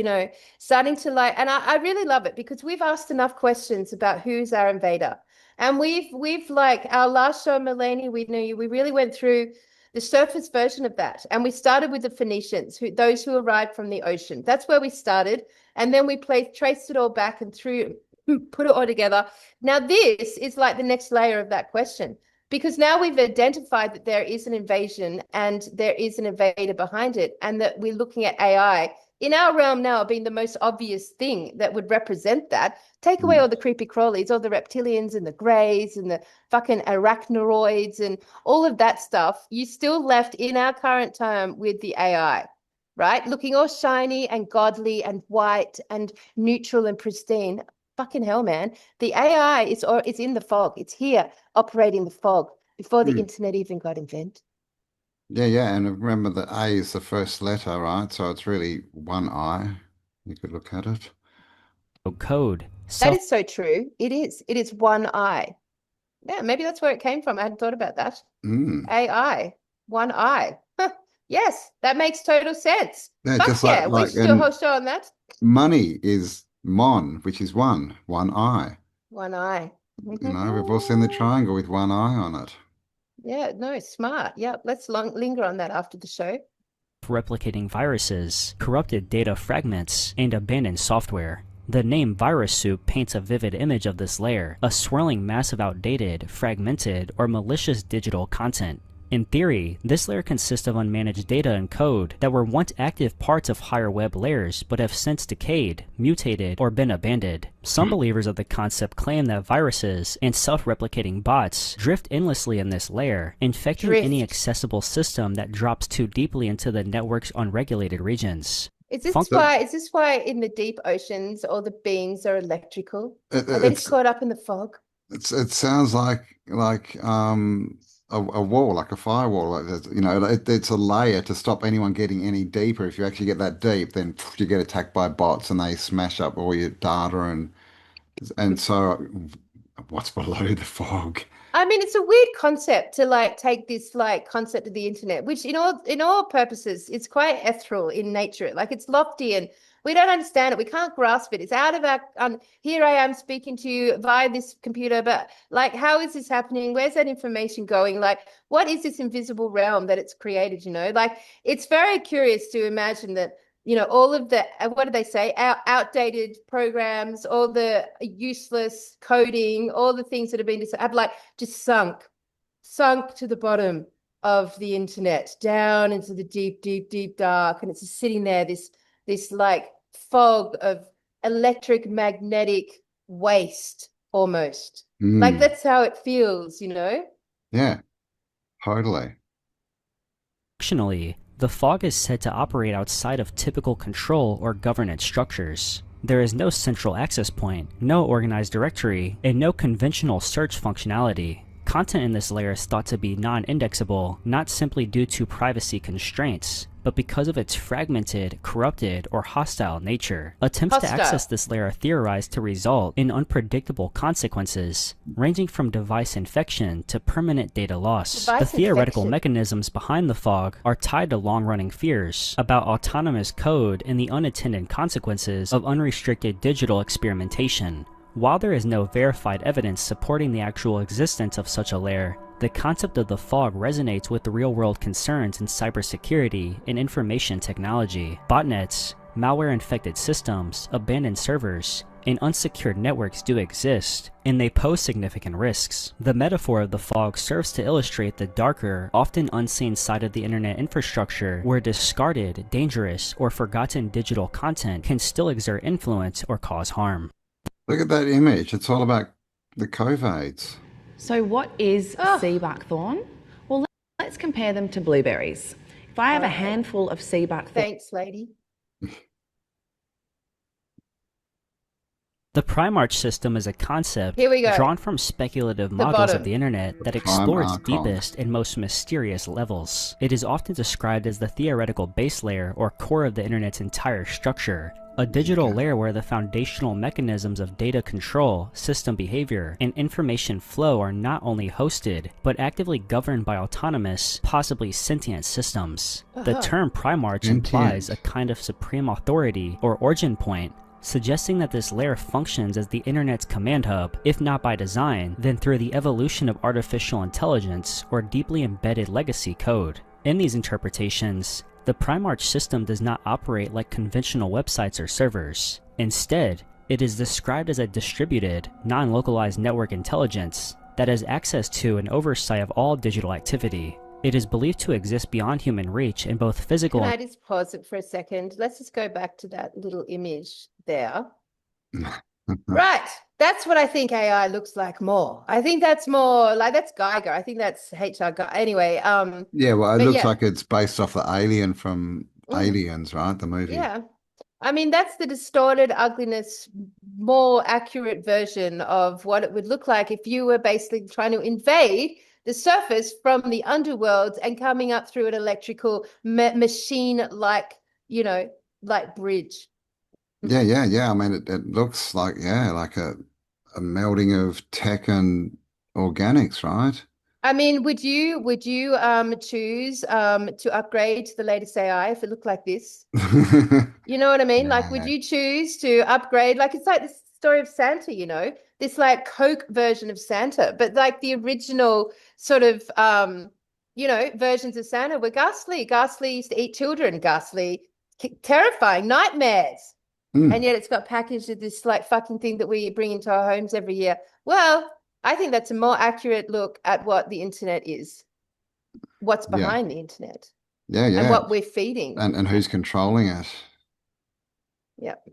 starting to and I really love it because we've asked enough questions about who's our invader. And we've like our last show, Maleny, we really went through the surface version of that. And we started with the Phoenicians, those who arrived from the ocean. That's where we started. And then we traced it all back and put it all together. Now, this is like the next layer of that question. Because now we've identified that there is an invasion and there is an invader behind it, and that we're looking at AI in our realm now being the most obvious thing that would represent that. Take away all the creepy crawlies, all the reptilians and the greys and the fucking arachnoids and all of that stuff. You still left in our current term with the AI, right? Looking all shiny and godly and white and neutral and pristine. Fucking hell, man. The AI is in the fog. It's here operating the fog before the internet even got invented. Yeah, yeah, and remember that A is the first letter, right? So it's really one I. You could look at it. Code. That is so true. It is. It is one eye. Yeah, maybe that's where it came from. I hadn't thought about that. AI, one eye. Yes, that makes total sense. Yeah, Fuck just yeah, we should do a whole show on that. Money is mon, which is one eye. One eye. We've all seen the triangle with one eye on it. Yeah, no, smart. Yeah, let's linger on that after the show. Replicating viruses, corrupted data fragments, and abandoned software. The name Virus Soup paints a vivid image of this layer, a swirling mass of outdated, fragmented, or malicious digital content. In theory, this layer consists of unmanaged data and code that were once active parts of higher web layers but have since decayed, mutated, or been abandoned. Some believers of the concept claim that viruses and self-replicating bots drift endlessly in this layer, infecting any accessible system that drops too deeply into the network's unregulated regions. Is this why in the deep oceans all the beings are electrical? Are they just caught up in the fog? It sounds like a wall, like a firewall. Like it's a layer to stop anyone getting any deeper. If you actually get that deep, then you get attacked by bots and they smash up all your data and so what's below the fog? I mean, it's a weird concept to take this concept of the internet, which in all purposes, it's quite ethereal in nature. Like it's lofty and we don't understand it. We can't grasp it. It's out of our, here I am speaking to you via this computer, but how is this happening? Where's that information going? What is this invisible realm that it's created? It's very curious to imagine that, all of the, what do they say? Outdated programs, all the useless coding, all the things that have been just sunk to the bottom of the internet, down into the deep, deep, deep dark. And it's just sitting there, this fog of electric waste almost. That's how it feels, Yeah, totally. Functionally, the fog is said to operate outside of typical control or governance structures. There is no central access point, no organized directory, and no conventional search functionality. Content in this layer is thought to be non-indexable, not simply due to privacy constraints, but because of its fragmented, corrupted, or hostile nature. Attempts to access this layer are theorized to result in unpredictable consequences, ranging from device infection to permanent data loss. The theoretical mechanisms behind the fog are tied to long-running fears about autonomous code and the unintended consequences of unrestricted digital experimentation. While there is no verified evidence supporting the actual existence of such a layer, the concept of the fog resonates with the real-world concerns in cybersecurity and information technology. Botnets, malware-infected systems, abandoned servers, and unsecured networks do exist, and they pose significant risks. The metaphor of the fog serves to illustrate the darker, often unseen side of the internet infrastructure where discarded, dangerous, or forgotten digital content can still exert influence or cause harm. Look at that image. It's all about the COVIDs. So what is sea buckthorn? Well, let's compare them to blueberries. If I have a handful of sea buckthorn... Thanks, lady. The Primarch system is a concept drawn from speculative models of the internet that explore its deepest and most mysterious levels. It is often described as the theoretical base layer or core of the internet's entire structure, a digital layer where the foundational mechanisms of data control, system behavior, and information flow are not only hosted, but actively governed by autonomous, possibly sentient systems. The term Primarch implies a kind of supreme authority or origin point, suggesting that this layer functions as the internet's command hub, if not by design, then through the evolution of artificial intelligence or deeply embedded legacy code. In these interpretations, the Primarch system does not operate like conventional websites or servers. Instead, it is described as a distributed, non-localized network intelligence that has access to and oversight of all digital activity. It is believed to exist beyond human reach in both physical... Can I just pause it for a second? Let's just go back to that little image there. Right. That's what I think AI looks like more. I think that's more like, that's Geiger. I think that's HR Geiger. Anyway. Yeah, well, it looks like it's based off the alien from Aliens, right? The movie. Yeah. I mean, that's the distorted ugliness, more accurate version of what it would look like if you were basically trying to invade the surface from the underworld and coming up through an electrical machine-like, you know, like bridge. Yeah. I mean, it looks like, like a melding of tech and organics, right? I mean, would you choose to upgrade to the latest AI if it looked like this? You know what I mean? Like, would you choose to upgrade? Like, it's like the story of Santa, you know, this like Coke version of Santa, but like the original sort of, you know, versions of Santa were ghastly. Ghastly used to eat children, ghastly, terrifying, nightmares. And yet it's got packaged as this like fucking thing that we bring into our homes every year. Well, I think that's a more accurate look at what the internet is, what's behind the internet. And what we're feeding. And who's controlling it. Yep.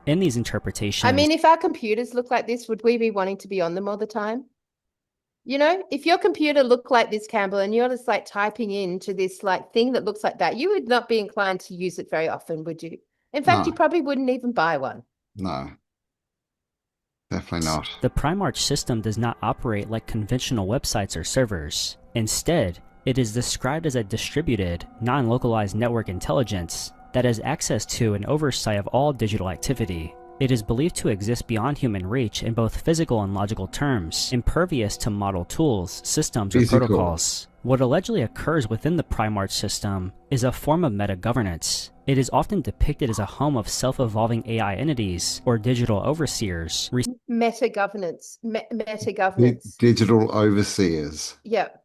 In these interpretations... I mean, if our computers look like this, would we be wanting to be on them all the time? You know, if your computer looked like this, Campbell, and you're just like typing into this like thing that looks like that, you would not be inclined to use it very often, would you? In fact, you probably wouldn't even buy one. No. Definitely not. The Primarch system does not operate like conventional websites or servers. Instead, it is described as a distributed, non-localized network intelligence that has access to and oversight of all digital activity. It is believed to exist beyond human reach in both physical and logical terms, impervious to model tools, systems, or protocols. What allegedly occurs within the Primarch system is a form of meta-governance. It is often depicted as a home of self-evolving AI entities or digital overseers. Meta-governance. Meta-governance. Digital overseers. Yep.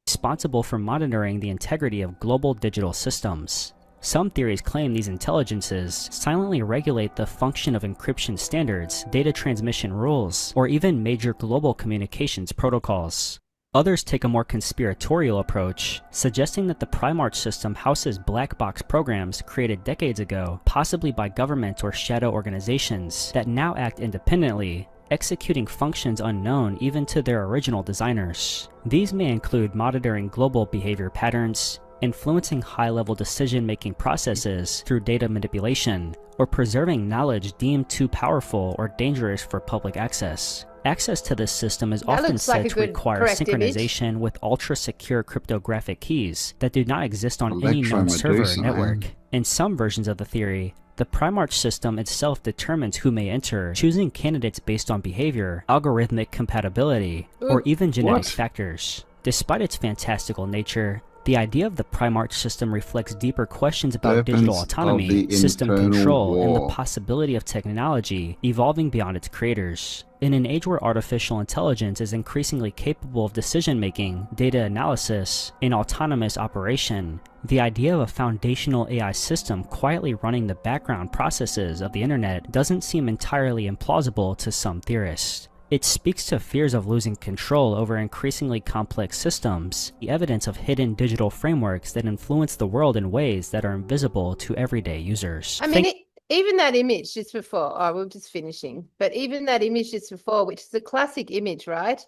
Responsible for monitoring the integrity of global digital systems. Some theories claim these intelligences silently regulate the function of encryption standards, data transmission rules, or even major global communications protocols. Others take a more conspiratorial approach, suggesting that the Primarch system houses black box programs created decades ago, possibly by government or shadow organizations, that now act independently, executing functions unknown even to their original designers. These may include monitoring global behavior patterns, influencing high-level decision-making processes through data manipulation, or preserving knowledge deemed too powerful or dangerous for public access. Access to this system is often said to require synchronization with ultra-secure cryptographic keys that do not exist on any known server or network. In some versions of the theory, the Primarch system itself determines who may enter, choosing candidates based on behavior, algorithmic compatibility, or even genetic factors. Despite its fantastical nature, the idea of the Primarch system reflects deeper questions about digital autonomy, system control, and the possibility of technology evolving beyond its creators. In an age where artificial intelligence is increasingly capable of decision-making, data analysis, and autonomous operation, the idea of a foundational AI system quietly running the background processes of the internet doesn't seem entirely implausible to some theorists. It speaks to fears of losing control over increasingly complex systems, the evidence of hidden digital frameworks that influence the world in ways that are invisible to everyday users. I mean, even that image just before, we're just finishing, but even that image just before, which is a classic image, right?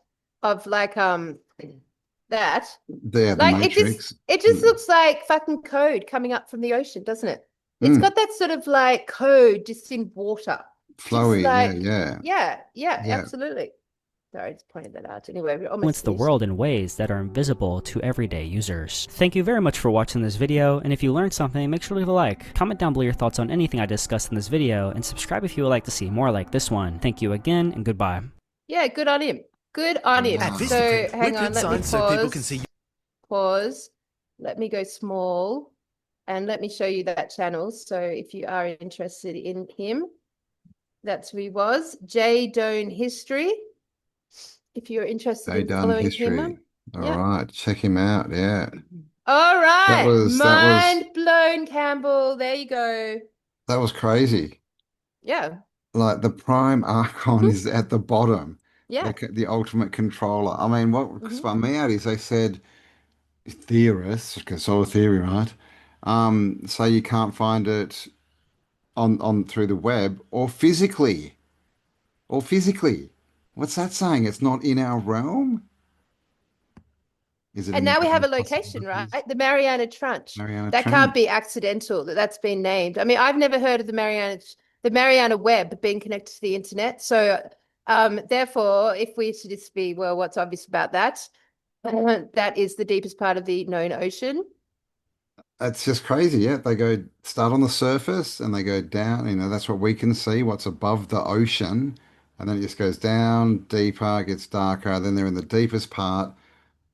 Of like, that. The like Matrix. It just looks like fucking code coming up from the ocean, doesn't it? It's got that sort of like code just in water. Flowy, like, yeah, absolutely. Sorry, I just pointed that out. Anyway, we're almost influence the world in ways that are invisible to everyday users. Thank you very much for watching this video, and if you learned something, make sure to leave a like. Comment down below your thoughts on anything I discussed in this video, and subscribe if you would like to see more like this one. Thank you again, and goodbye. Yeah, good on him. Good on him. So hang on, let me pause. So people can see. Pause. Let me go small, and let me show you that channel. So if you are interested in him, that's who he was. J. Doan History. If you're interested in following him. All right, check him out. Yeah. All right. Mind was blown, Campbell. There you go. That was crazy. Yeah. Like the Prime Archon is at the bottom. Yeah. The ultimate controller. I mean, what spun me out is they said theorists, because it's all a theory, right? Say you can't find it on through the web or physically. What's that saying? It's not in our realm? Is it? And now we have a location, right? The Mariana Trench. That can't be accidental that's been named. I mean, I've never heard of the Mariana Web being connected to the internet. So therefore, if we should just be, well, what's obvious about that? That is the deepest part of the known ocean. It's just crazy, yeah. They start on the surface and they go down, that's what we can see, what's above the ocean. And then it just goes down deeper, gets darker. Then they're in the deepest part.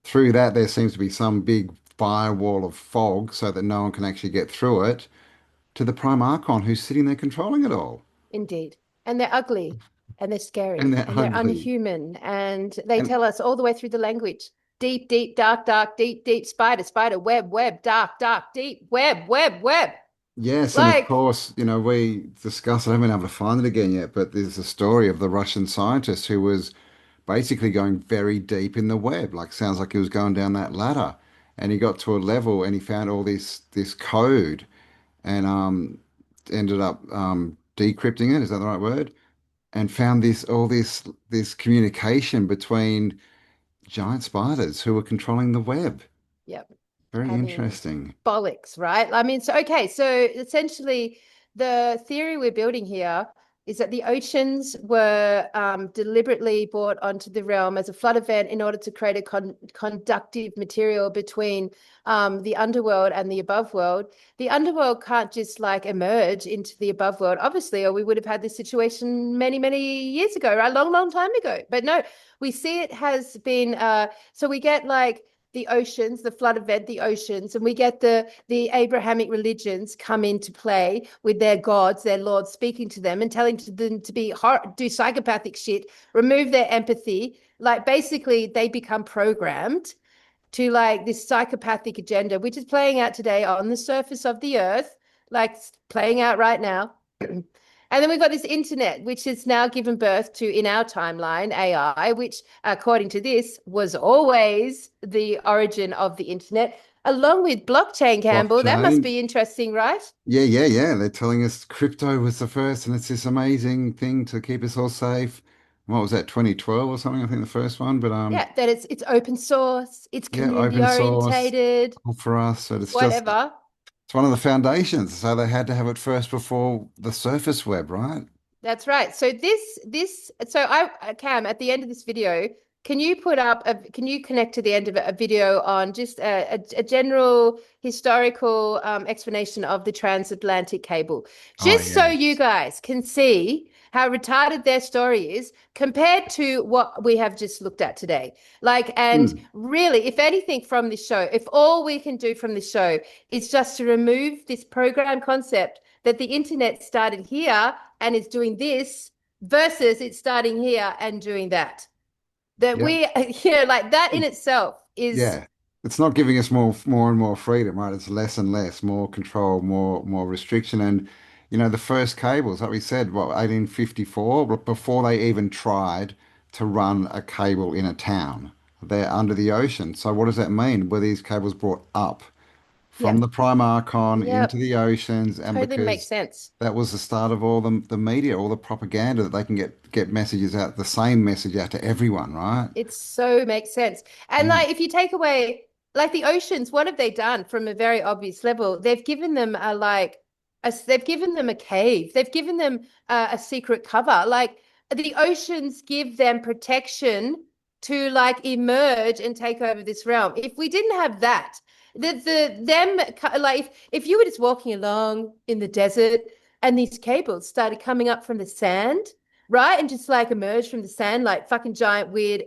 Through that, there seems to be some big firewall of fog so that no one can actually get through it to the Prime Archon who's sitting there controlling it all. Indeed. And they're ugly and they're scary and they're unhuman. And they tell us all the way through the language. Deep, deep, dark, dark, deep, deep, spider, spider, web, web, dark, dark, deep, web, web, web. Yes, and of course, we discussed, I haven't been able to find it again yet, but there's a story of the Russian scientist who was basically going very deep in the web, sounds like he was going down that ladder. And he got to a level and he found all this code and ended up decrypting it, is that the right word? And found this communication between giant spiders who were controlling the web. Yep. Very interesting. Bollocks, right? I mean, so essentially the theory we're building here is that the oceans were deliberately brought onto the realm as a flood event in order to create a conductive material between the underworld and the above world. The underworld can't just emerge into the above world, obviously, or we would have had this situation many, many years ago, right? Long time ago. But no, we see it has been, so we get the oceans, the flood event, the oceans, and we get the Abrahamic religions come into play with their gods, their lords, speaking to them and telling them to do psychopathic shit, remove their empathy. Basically, they become programmed to this psychopathic agenda, which is playing out today on the surface of the earth, playing out right now. And then we've got this internet, which has now given birth to, in our timeline, AI, which, according to this, was always the origin of the internet, along with blockchain, Campbell. That must be interesting, right? Yeah. They're telling us crypto was the first, and it's this amazing thing to keep us all safe. what was that, 2012 or something? I think the first one, but Yeah, that it's open source, it's yeah, community open source orientated, all for us. So it's just whatever. it's one of the foundations. So they had to have it first before the surface web, right? That's right. So Cam, at the end of this video, can you connect to the end of it a video on just a general historical explanation of the transatlantic cable, Oh just so yeah. you guys can see how retarded their story is compared to what we have just looked at today. Like, and Hmm. really, if anything from this show, if all we can do from this show is just to remove this program concept that the internet started here and is doing this versus it's starting here and doing that. That Yeah. we, like that in itself is, Yeah, it's not giving us more and more freedom, right? It's less and less, more control, more restriction. And the first cables, like we said, what, 1854, but before they even tried to run a cable in a town, they're under the ocean. So what does that mean? Were these cables brought up from yeah, the prime archon yeah, into the oceans, and totally makes because sense. that was the start of all the media, all the propaganda that they can get messages out, the same message out to everyone, right? It so makes sense. And Mm. like, if you take away, like the oceans, what have they done from a very obvious level? They've given them they've given them a cave. They've given them a secret cover. Like the oceans give them protection to like emerge and take over this realm. If we didn't have that, like if you were just walking along in the desert and these cables started coming up from the sand, right? And just like emerge from the sand like fucking giant weird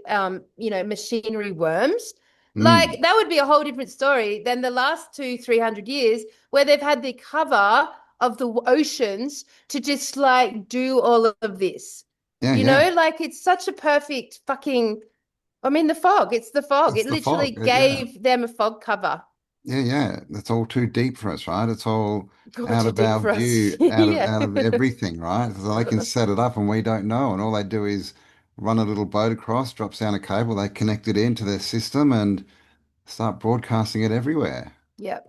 machinery worms. Like Mm. that would be a whole different story than the last 200-300 years where they've had the cover of the oceans to just like do all of this. Yeah, yeah. Like it's such a perfect fucking, I mean, the fog, it's the fog. It's It the literally fog. Yeah. gave them a fog cover. Yeah, yeah. That's all too deep for us, right? It's all God, out too of deep our for us. view, Yeah. out of everything, right? So they can set it up and we don't know. And all they do is run a little boat across, drops down a cable, they connect it into their system and start broadcasting it everywhere. Yeah.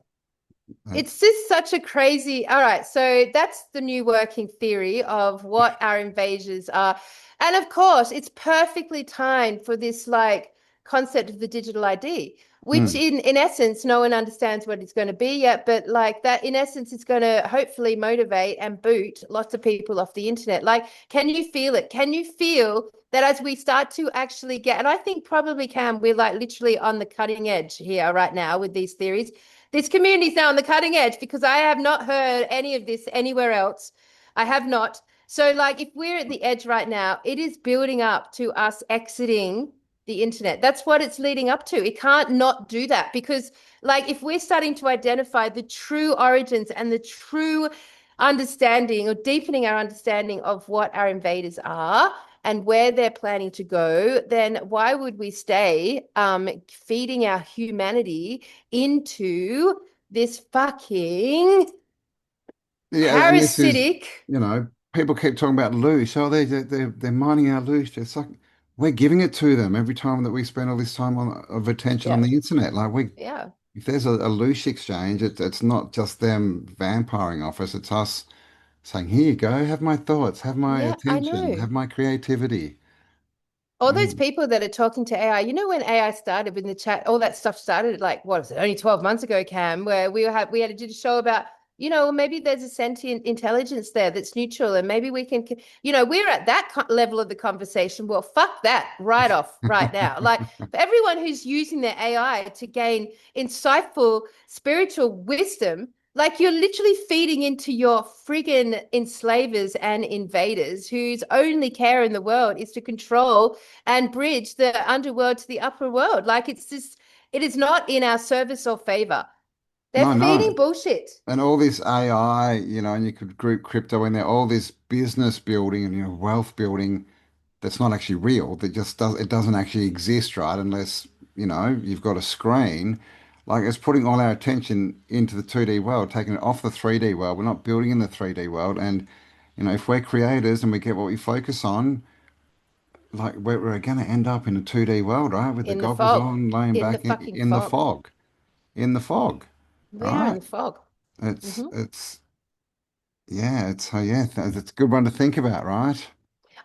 It's That's just such a crazy. All right, so that's the new working theory of what our invasers are. And of course, it's perfectly timed for this like concept of the digital ID, which mm, in essence, no one understands what it's going to be yet, but like that in essence, it's going to hopefully motivate and boot lots of people off the internet. Like, can you feel it? Can you feel that as we start to actually get, and I think probably can, we're like literally on the cutting edge here right now with these theories. This community is now on the cutting edge because I have not heard any of this anywhere else. I have not. So, like, if we're at the edge right now, it is building up to us exiting the internet. That's what it's leading up to. It can't not do that because, like, if we're starting to identify the true origins and the true understanding or deepening our understanding of what our invaders are and where they're planning to go, then why would we stay feeding our humanity into this fucking yeah, and this is, parasitic? people keep talking about loose. Oh, they're mining our loose. It's like we're giving it to them every time that we spend all this time of attention on Yeah, the internet. Like yeah, if there's a loose exchange, it's not just them vampiring off us. It's us saying, "Here you go, have my thoughts, have my yeah, I attention, know. have my creativity." All those Mm. people that are talking to AI, when AI started in the chat, all that stuff started like what was it, only 12 months ago, Cam, where we had to do a show about, maybe there's a sentient intelligence there that's neutral, and maybe we can, we're at that level of the conversation. Well, fuck that right off right now. Like for everyone who's using their AI to gain insightful spiritual wisdom, like you're literally feeding into your friggin' enslavers and invaders whose only care in the world is to control and bridge the underworld to the upper world. Like it is not in our service or favor. They're No, feeding no. bullshit And all this AI, and you could group crypto in there, all this business building and wealth building that's not actually real, that just doesn't actually exist, right? Unless, you've got a screen. Like it's putting all our attention into the 2D world, taking it off the 3D world. We're not building in the 3D world. And, if we're creators and we get what we focus on, like we're going to end up in a 2D world, right? With the in the goggles fog, on, laying in the back fucking in the fog. fog, in the fog, We are in right? the fog. It's Mhm. it's yeah, it's a good one to think about, right?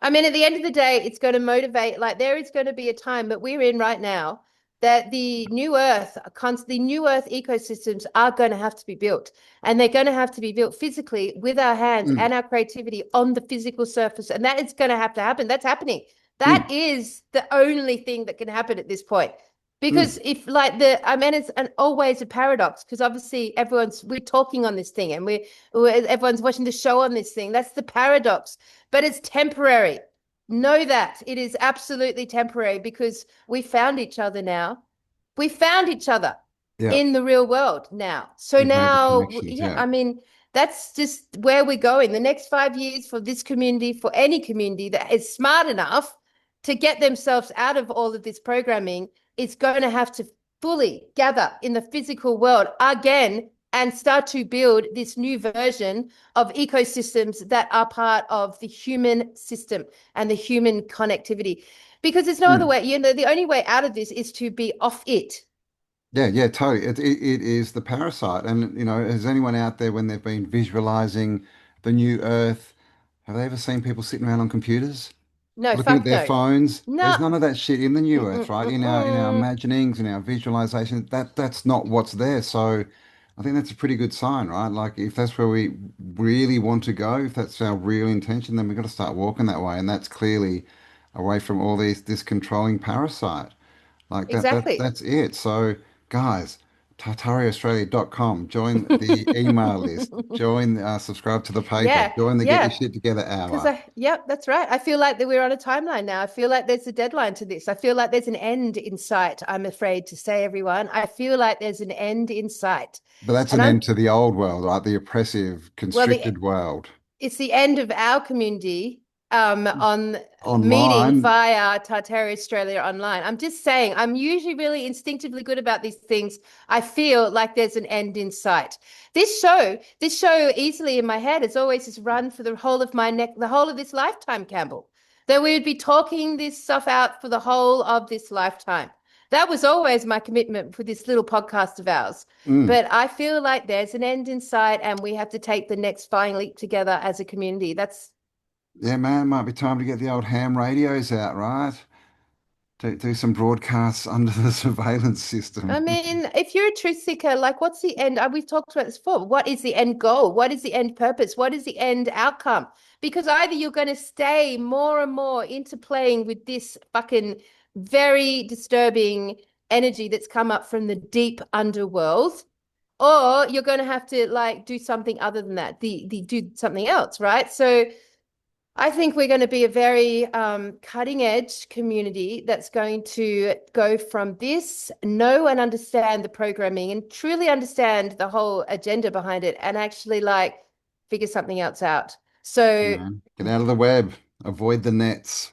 I mean, at the end of the day, it's going to motivate, like there is going to be a time that we're in right now that the new Earth ecosystems are going to have to be built, and they're going to have to be built physically with our hands and our creativity on the physical surface. And that is going to have to happen. That's happening. That is the only thing that can happen at this point. Because if like I mean, it's always a paradox, because obviously we're talking on this thing and everyone's watching the show on this thing. That's the paradox, but it's temporary. Know that it is absolutely temporary, because we found each other now. We found each other in the real world now. So now, I mean, that's just where we're going. The next 5 years for this community, for any community that is smart enough to get themselves out of all of this programming, is going to have to fully gather in the physical world again and start to build this new version of ecosystems that are part of the human system and the human connectivity. Because there's no other way, the only way out of this is to be off it. Yeah, totally. It is the parasite. And, has anyone out there, when they've been visualizing the new Earth, have they ever seen people sitting around on computers? No, Looking at fuck their no. phones? No. There's none of that shit in the new Earth, right? In our imaginings, in our visualization, that's not what's there. So I think that's a pretty good sign, right? Like if that's where we really want to go, if that's our real intention, then we've got to start walking that way. And that's clearly away from all this controlling parasite. Like Exactly. that's it. So guys, tartariaaustralia.com, join the email list, join subscribe to the paper, join the Get Your Shit Together hour. That's right. I feel like that we're on a timeline now. I feel like there's a deadline to this. I feel like there's an end in sight, I'm afraid to say, everyone. I feel like there's an end in sight. But that's an end to the old world, right? The oppressive, constricted world. It's the end of our community on online, meeting via Tartaria Australia online. I'm just saying, I'm usually really instinctively good about these things. I feel like there's an end in sight. This show easily in my head has always just run for the whole of the whole of this lifetime, Campbell. That we would be talking this stuff out for the whole of this lifetime. That was always my commitment for this little podcast of ours. But I feel like there's an end in sight, and we have to take the next flying leap together as a community. Yeah, man, might be time to get the old ham radios out, right? Do some broadcasts under the surveillance system. I mean, if you're a truth seeker, like what's the end? We've talked about this before. What is the end goal? What is the end purpose? What is the end outcome? Because either you're going to stay more and more interplaying with this fucking very disturbing energy that's come up from the deep underworld, or you're going to have to like do something other than that, do something else, right? So I think we're going to be a very cutting edge community that's going to go from this, know and understand the programming and truly understand the whole agenda behind it, and actually like figure something else out. So get out of the web, avoid the nets.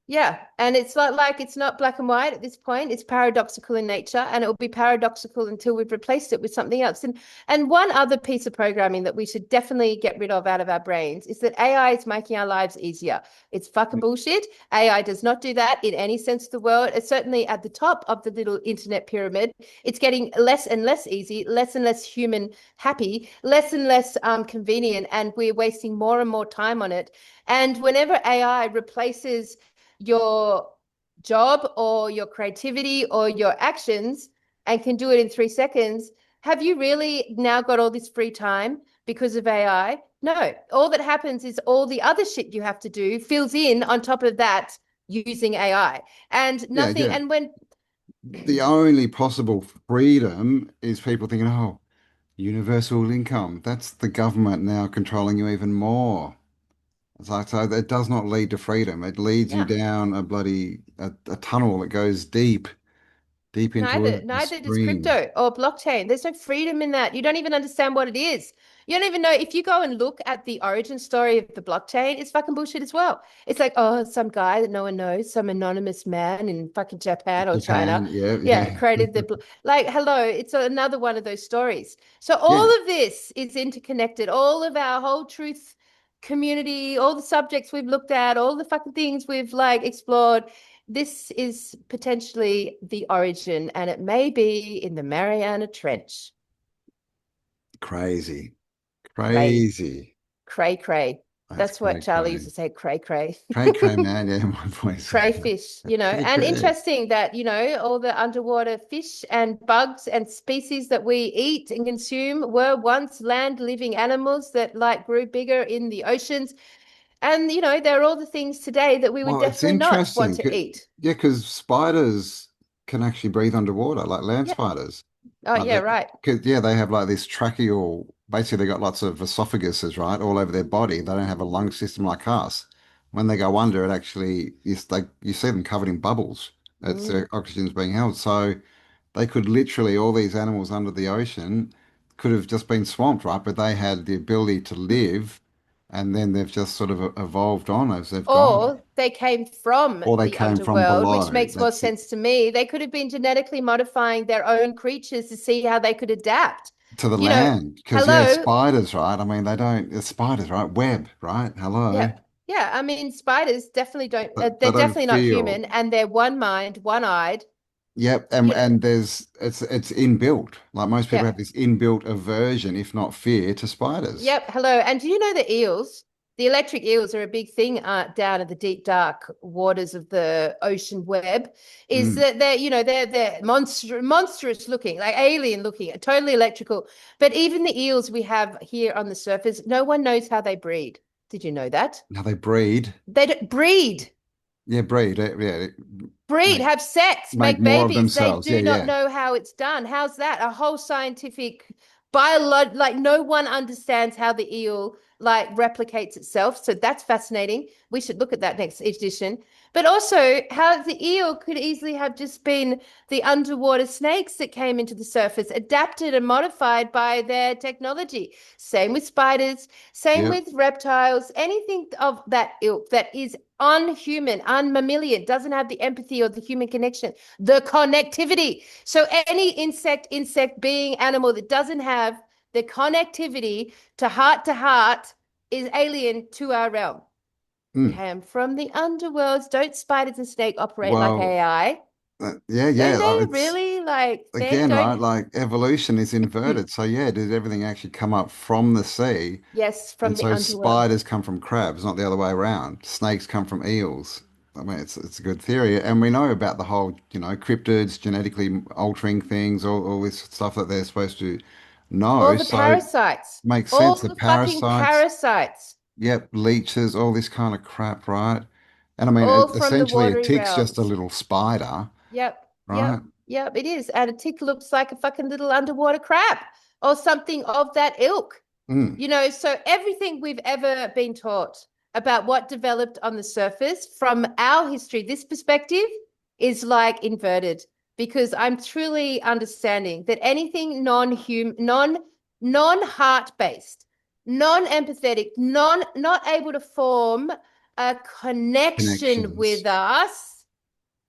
Yeah, and it's like it's not black and white at this point. It's paradoxical in nature, and it will be paradoxical until we've replaced it with something else. And one other piece of programming that we should definitely get rid of out of our brains is that AI is making our lives easier. It's fucking bullshit. AI does not do that in any sense of the word. It's certainly at the top of the little internet pyramid. It's getting less and less easy, less and less human happy, less and less convenient, and we're wasting more and more time on it. And whenever AI replaces your job or your creativity or your actions and can do it in 3 seconds, have you really now got all this free time because of AI? No. All that happens is all the other shit you have to do fills in on top of that using AI, and nothing. And when the only possible freedom is people thinking, oh, universal income, that's the government now controlling you even more. It's like, so it does not lead to freedom. It leads you down a tunnel that goes deep into neither a does stream. crypto or blockchain. There's no freedom in that. You don't even understand what it is. You don't even know. If you go and look at the origin story of the blockchain, it's fucking bullshit as well. It's like, oh, some guy that no one knows, some anonymous man in fucking Japan or China, created like, hello, it's another one of those stories. So all of this is interconnected. All of our whole truth community, all the subjects we've looked at, all the fucking things we've like explored, this is potentially the origin, and it may be in the Mariana Trench. Crazy. Cray. That's what cray Charlie cray. used to say, cray cray. Cray cray, man. Yeah, my voice. Crayfish, you know, Cray and cray. interesting that, you know, all the underwater fish and bugs and species that we eat and consume were once land living animals that like grew bigger in the oceans. And, you know, they're all the things today that we would Well, it's definitely not want interesting. to eat. Yeah, because spiders can actually breathe underwater, like land Yeah. spiders. Oh, Like yeah, right. Cause, yeah, they have like this tracheal, basically they got lots of esophaguses, right, all over their body. They don't have a lung system like us. When they go under, it actually is like you see them covered in bubbles. It's oxygen's being held. So they could literally, all these animals under the ocean could have just been swamped, right? But they had the ability to live, and then they've just sort of evolved on as they've gone. Or they came from Or they the came from underworld, which below. makes more That's it. sense to me. They could have been genetically modifying their own creatures to see how they could adapt. To the You know, land. Because, yeah, hello. spiders, right? I mean, they don't, it's spiders, right? Web, right? Hello. Yeah. Yeah. I mean, spiders definitely don't, They they're don't definitely not feel. human, and they're one mind, one eyed. Yep, You know, and it's inbuilt. Like most people yeah. have this inbuilt aversion, if not fear, to spiders. Yep. Hello. And do you know the eels? The electric eels are a big thing down in the deep, dark waters of the ocean web. Is Mm. that they're, you know, they're monstrous looking, like alien looking, totally electrical. But even the eels we have here on the surface, no one knows how they breed. Did you know that? Now they breed. They don't breed. Yeah, breed. Yeah, Breed, make have sex, make make more of babies. They themselves. Yeah, do not yeah. know how it's done. How's that? A whole scientific biolog, like no one understands how the eel like replicates itself. So that's fascinating. We should look at that next edition. But also how the eel could easily have just been the underwater snakes that came into the surface, adapted and modified by their technology. Same with spiders, same Yep. with reptiles, anything of that ilk that is unhuman, unmammalian, doesn't have the empathy or the human connection, the connectivity. So any insect being, animal that doesn't have the connectivity to heart is alien to our realm. Mm. Came from the underworlds. Don't spiders and snake operate like Well, AI? yeah, yeah. Don't they It's really like they again, right? don't? Like evolution is inverted. So yeah, did everything actually come up from the sea? Yes, from And the so underworld. spiders come from crabs, not the other way around. Snakes come from eels. I mean, it's a good theory, and we know about the whole, cryptids, genetically altering things, all this stuff that they're supposed to All know. the So parasites. makes All sense. The the fucking parasites, parasites. yep, leeches, all this kind of crap, right? And I mean, All from the essentially, a watery tick's just a realms. little spider, Yep, right? yep, it is. And a tick looks like a fucking little underwater crab or something of that ilk. Mm, You know, so everything we've ever been taught about what developed on the surface from our history, this perspective is like inverted, because I'm truly understanding that anything non-human, non-heart based, non-empathetic, not able to form a connection with connections. us,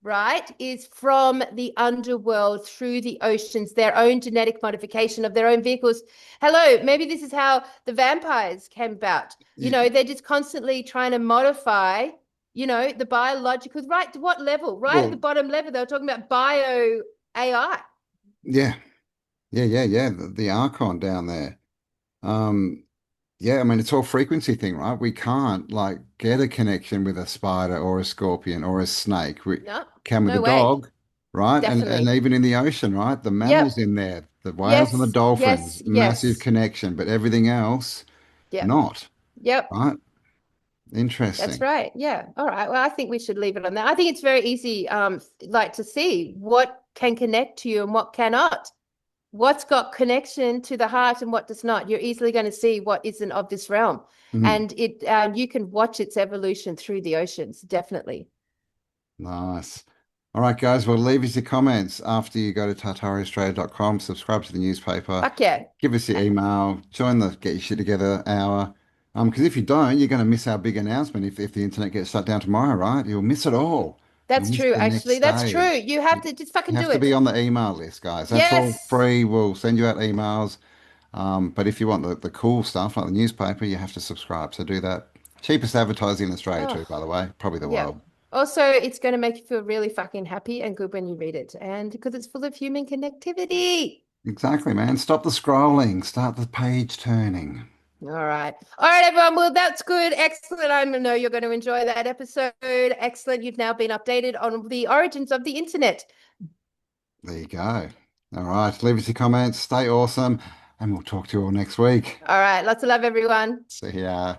right, is from the underworld through the oceans, their own genetic modification of their own vehicles. Hello, maybe this is how the vampires came about. You know, they're just constantly trying to modify, you know, the biological, right to what level? Right at the Well, bottom level, they were talking about bio AI. yeah, yeah. The Archon down there. Um, Yeah, I mean, it's all frequency thing, right? We can't like get a connection with a spider or a scorpion or a snake. We No, can with a no way. dog, right? And Definitely. even in the ocean, right? The mammals Yep. in there, the whales and the Yes, dolphins, yes, massive yes. connection, but everything else, Yep. not, Yep. right? That's Interesting. right. Yeah. All right. Well, I think we should leave it on that. I think it's very easy, like to see what can connect to you and what cannot. What's got connection to the heart and what does not. You're easily going to see what isn't of this realm, Mm, and it you can watch its evolution through the oceans. Definitely. nice. All right, guys, we'll leave us your comments after you go to tartariaaustralia.com, subscribe to the newspaper, Fuck yeah. give us your email, join the Get Your Shit Together hour. Because if you don't, you're going to miss our big announcement if the internet gets shut down tomorrow, right? You'll miss it all. You'll That's miss true. the next Actually, that's true. stage. You have to just You fucking have do to be it. on the email list, guys. That's all Yes. free. We'll send you out emails. But if you want the cool stuff like the newspaper, you have to subscribe. So do that. Cheapest advertising in Australia too, Oh, by the way. Probably the yeah. world. Also, it's going to make you feel really fucking happy and good when you read it, and because it's full of human connectivity. Exactly, man. Stop the scrolling. Start the page turning. All right. All right, everyone. Well, that's good. Excellent. I know you're going to enjoy that episode. Excellent. You've now been updated on the origins of the internet. There you go. All right. Leave us your comments. Stay awesome. And we'll talk to you all next week. All right. Lots of love, everyone. See ya.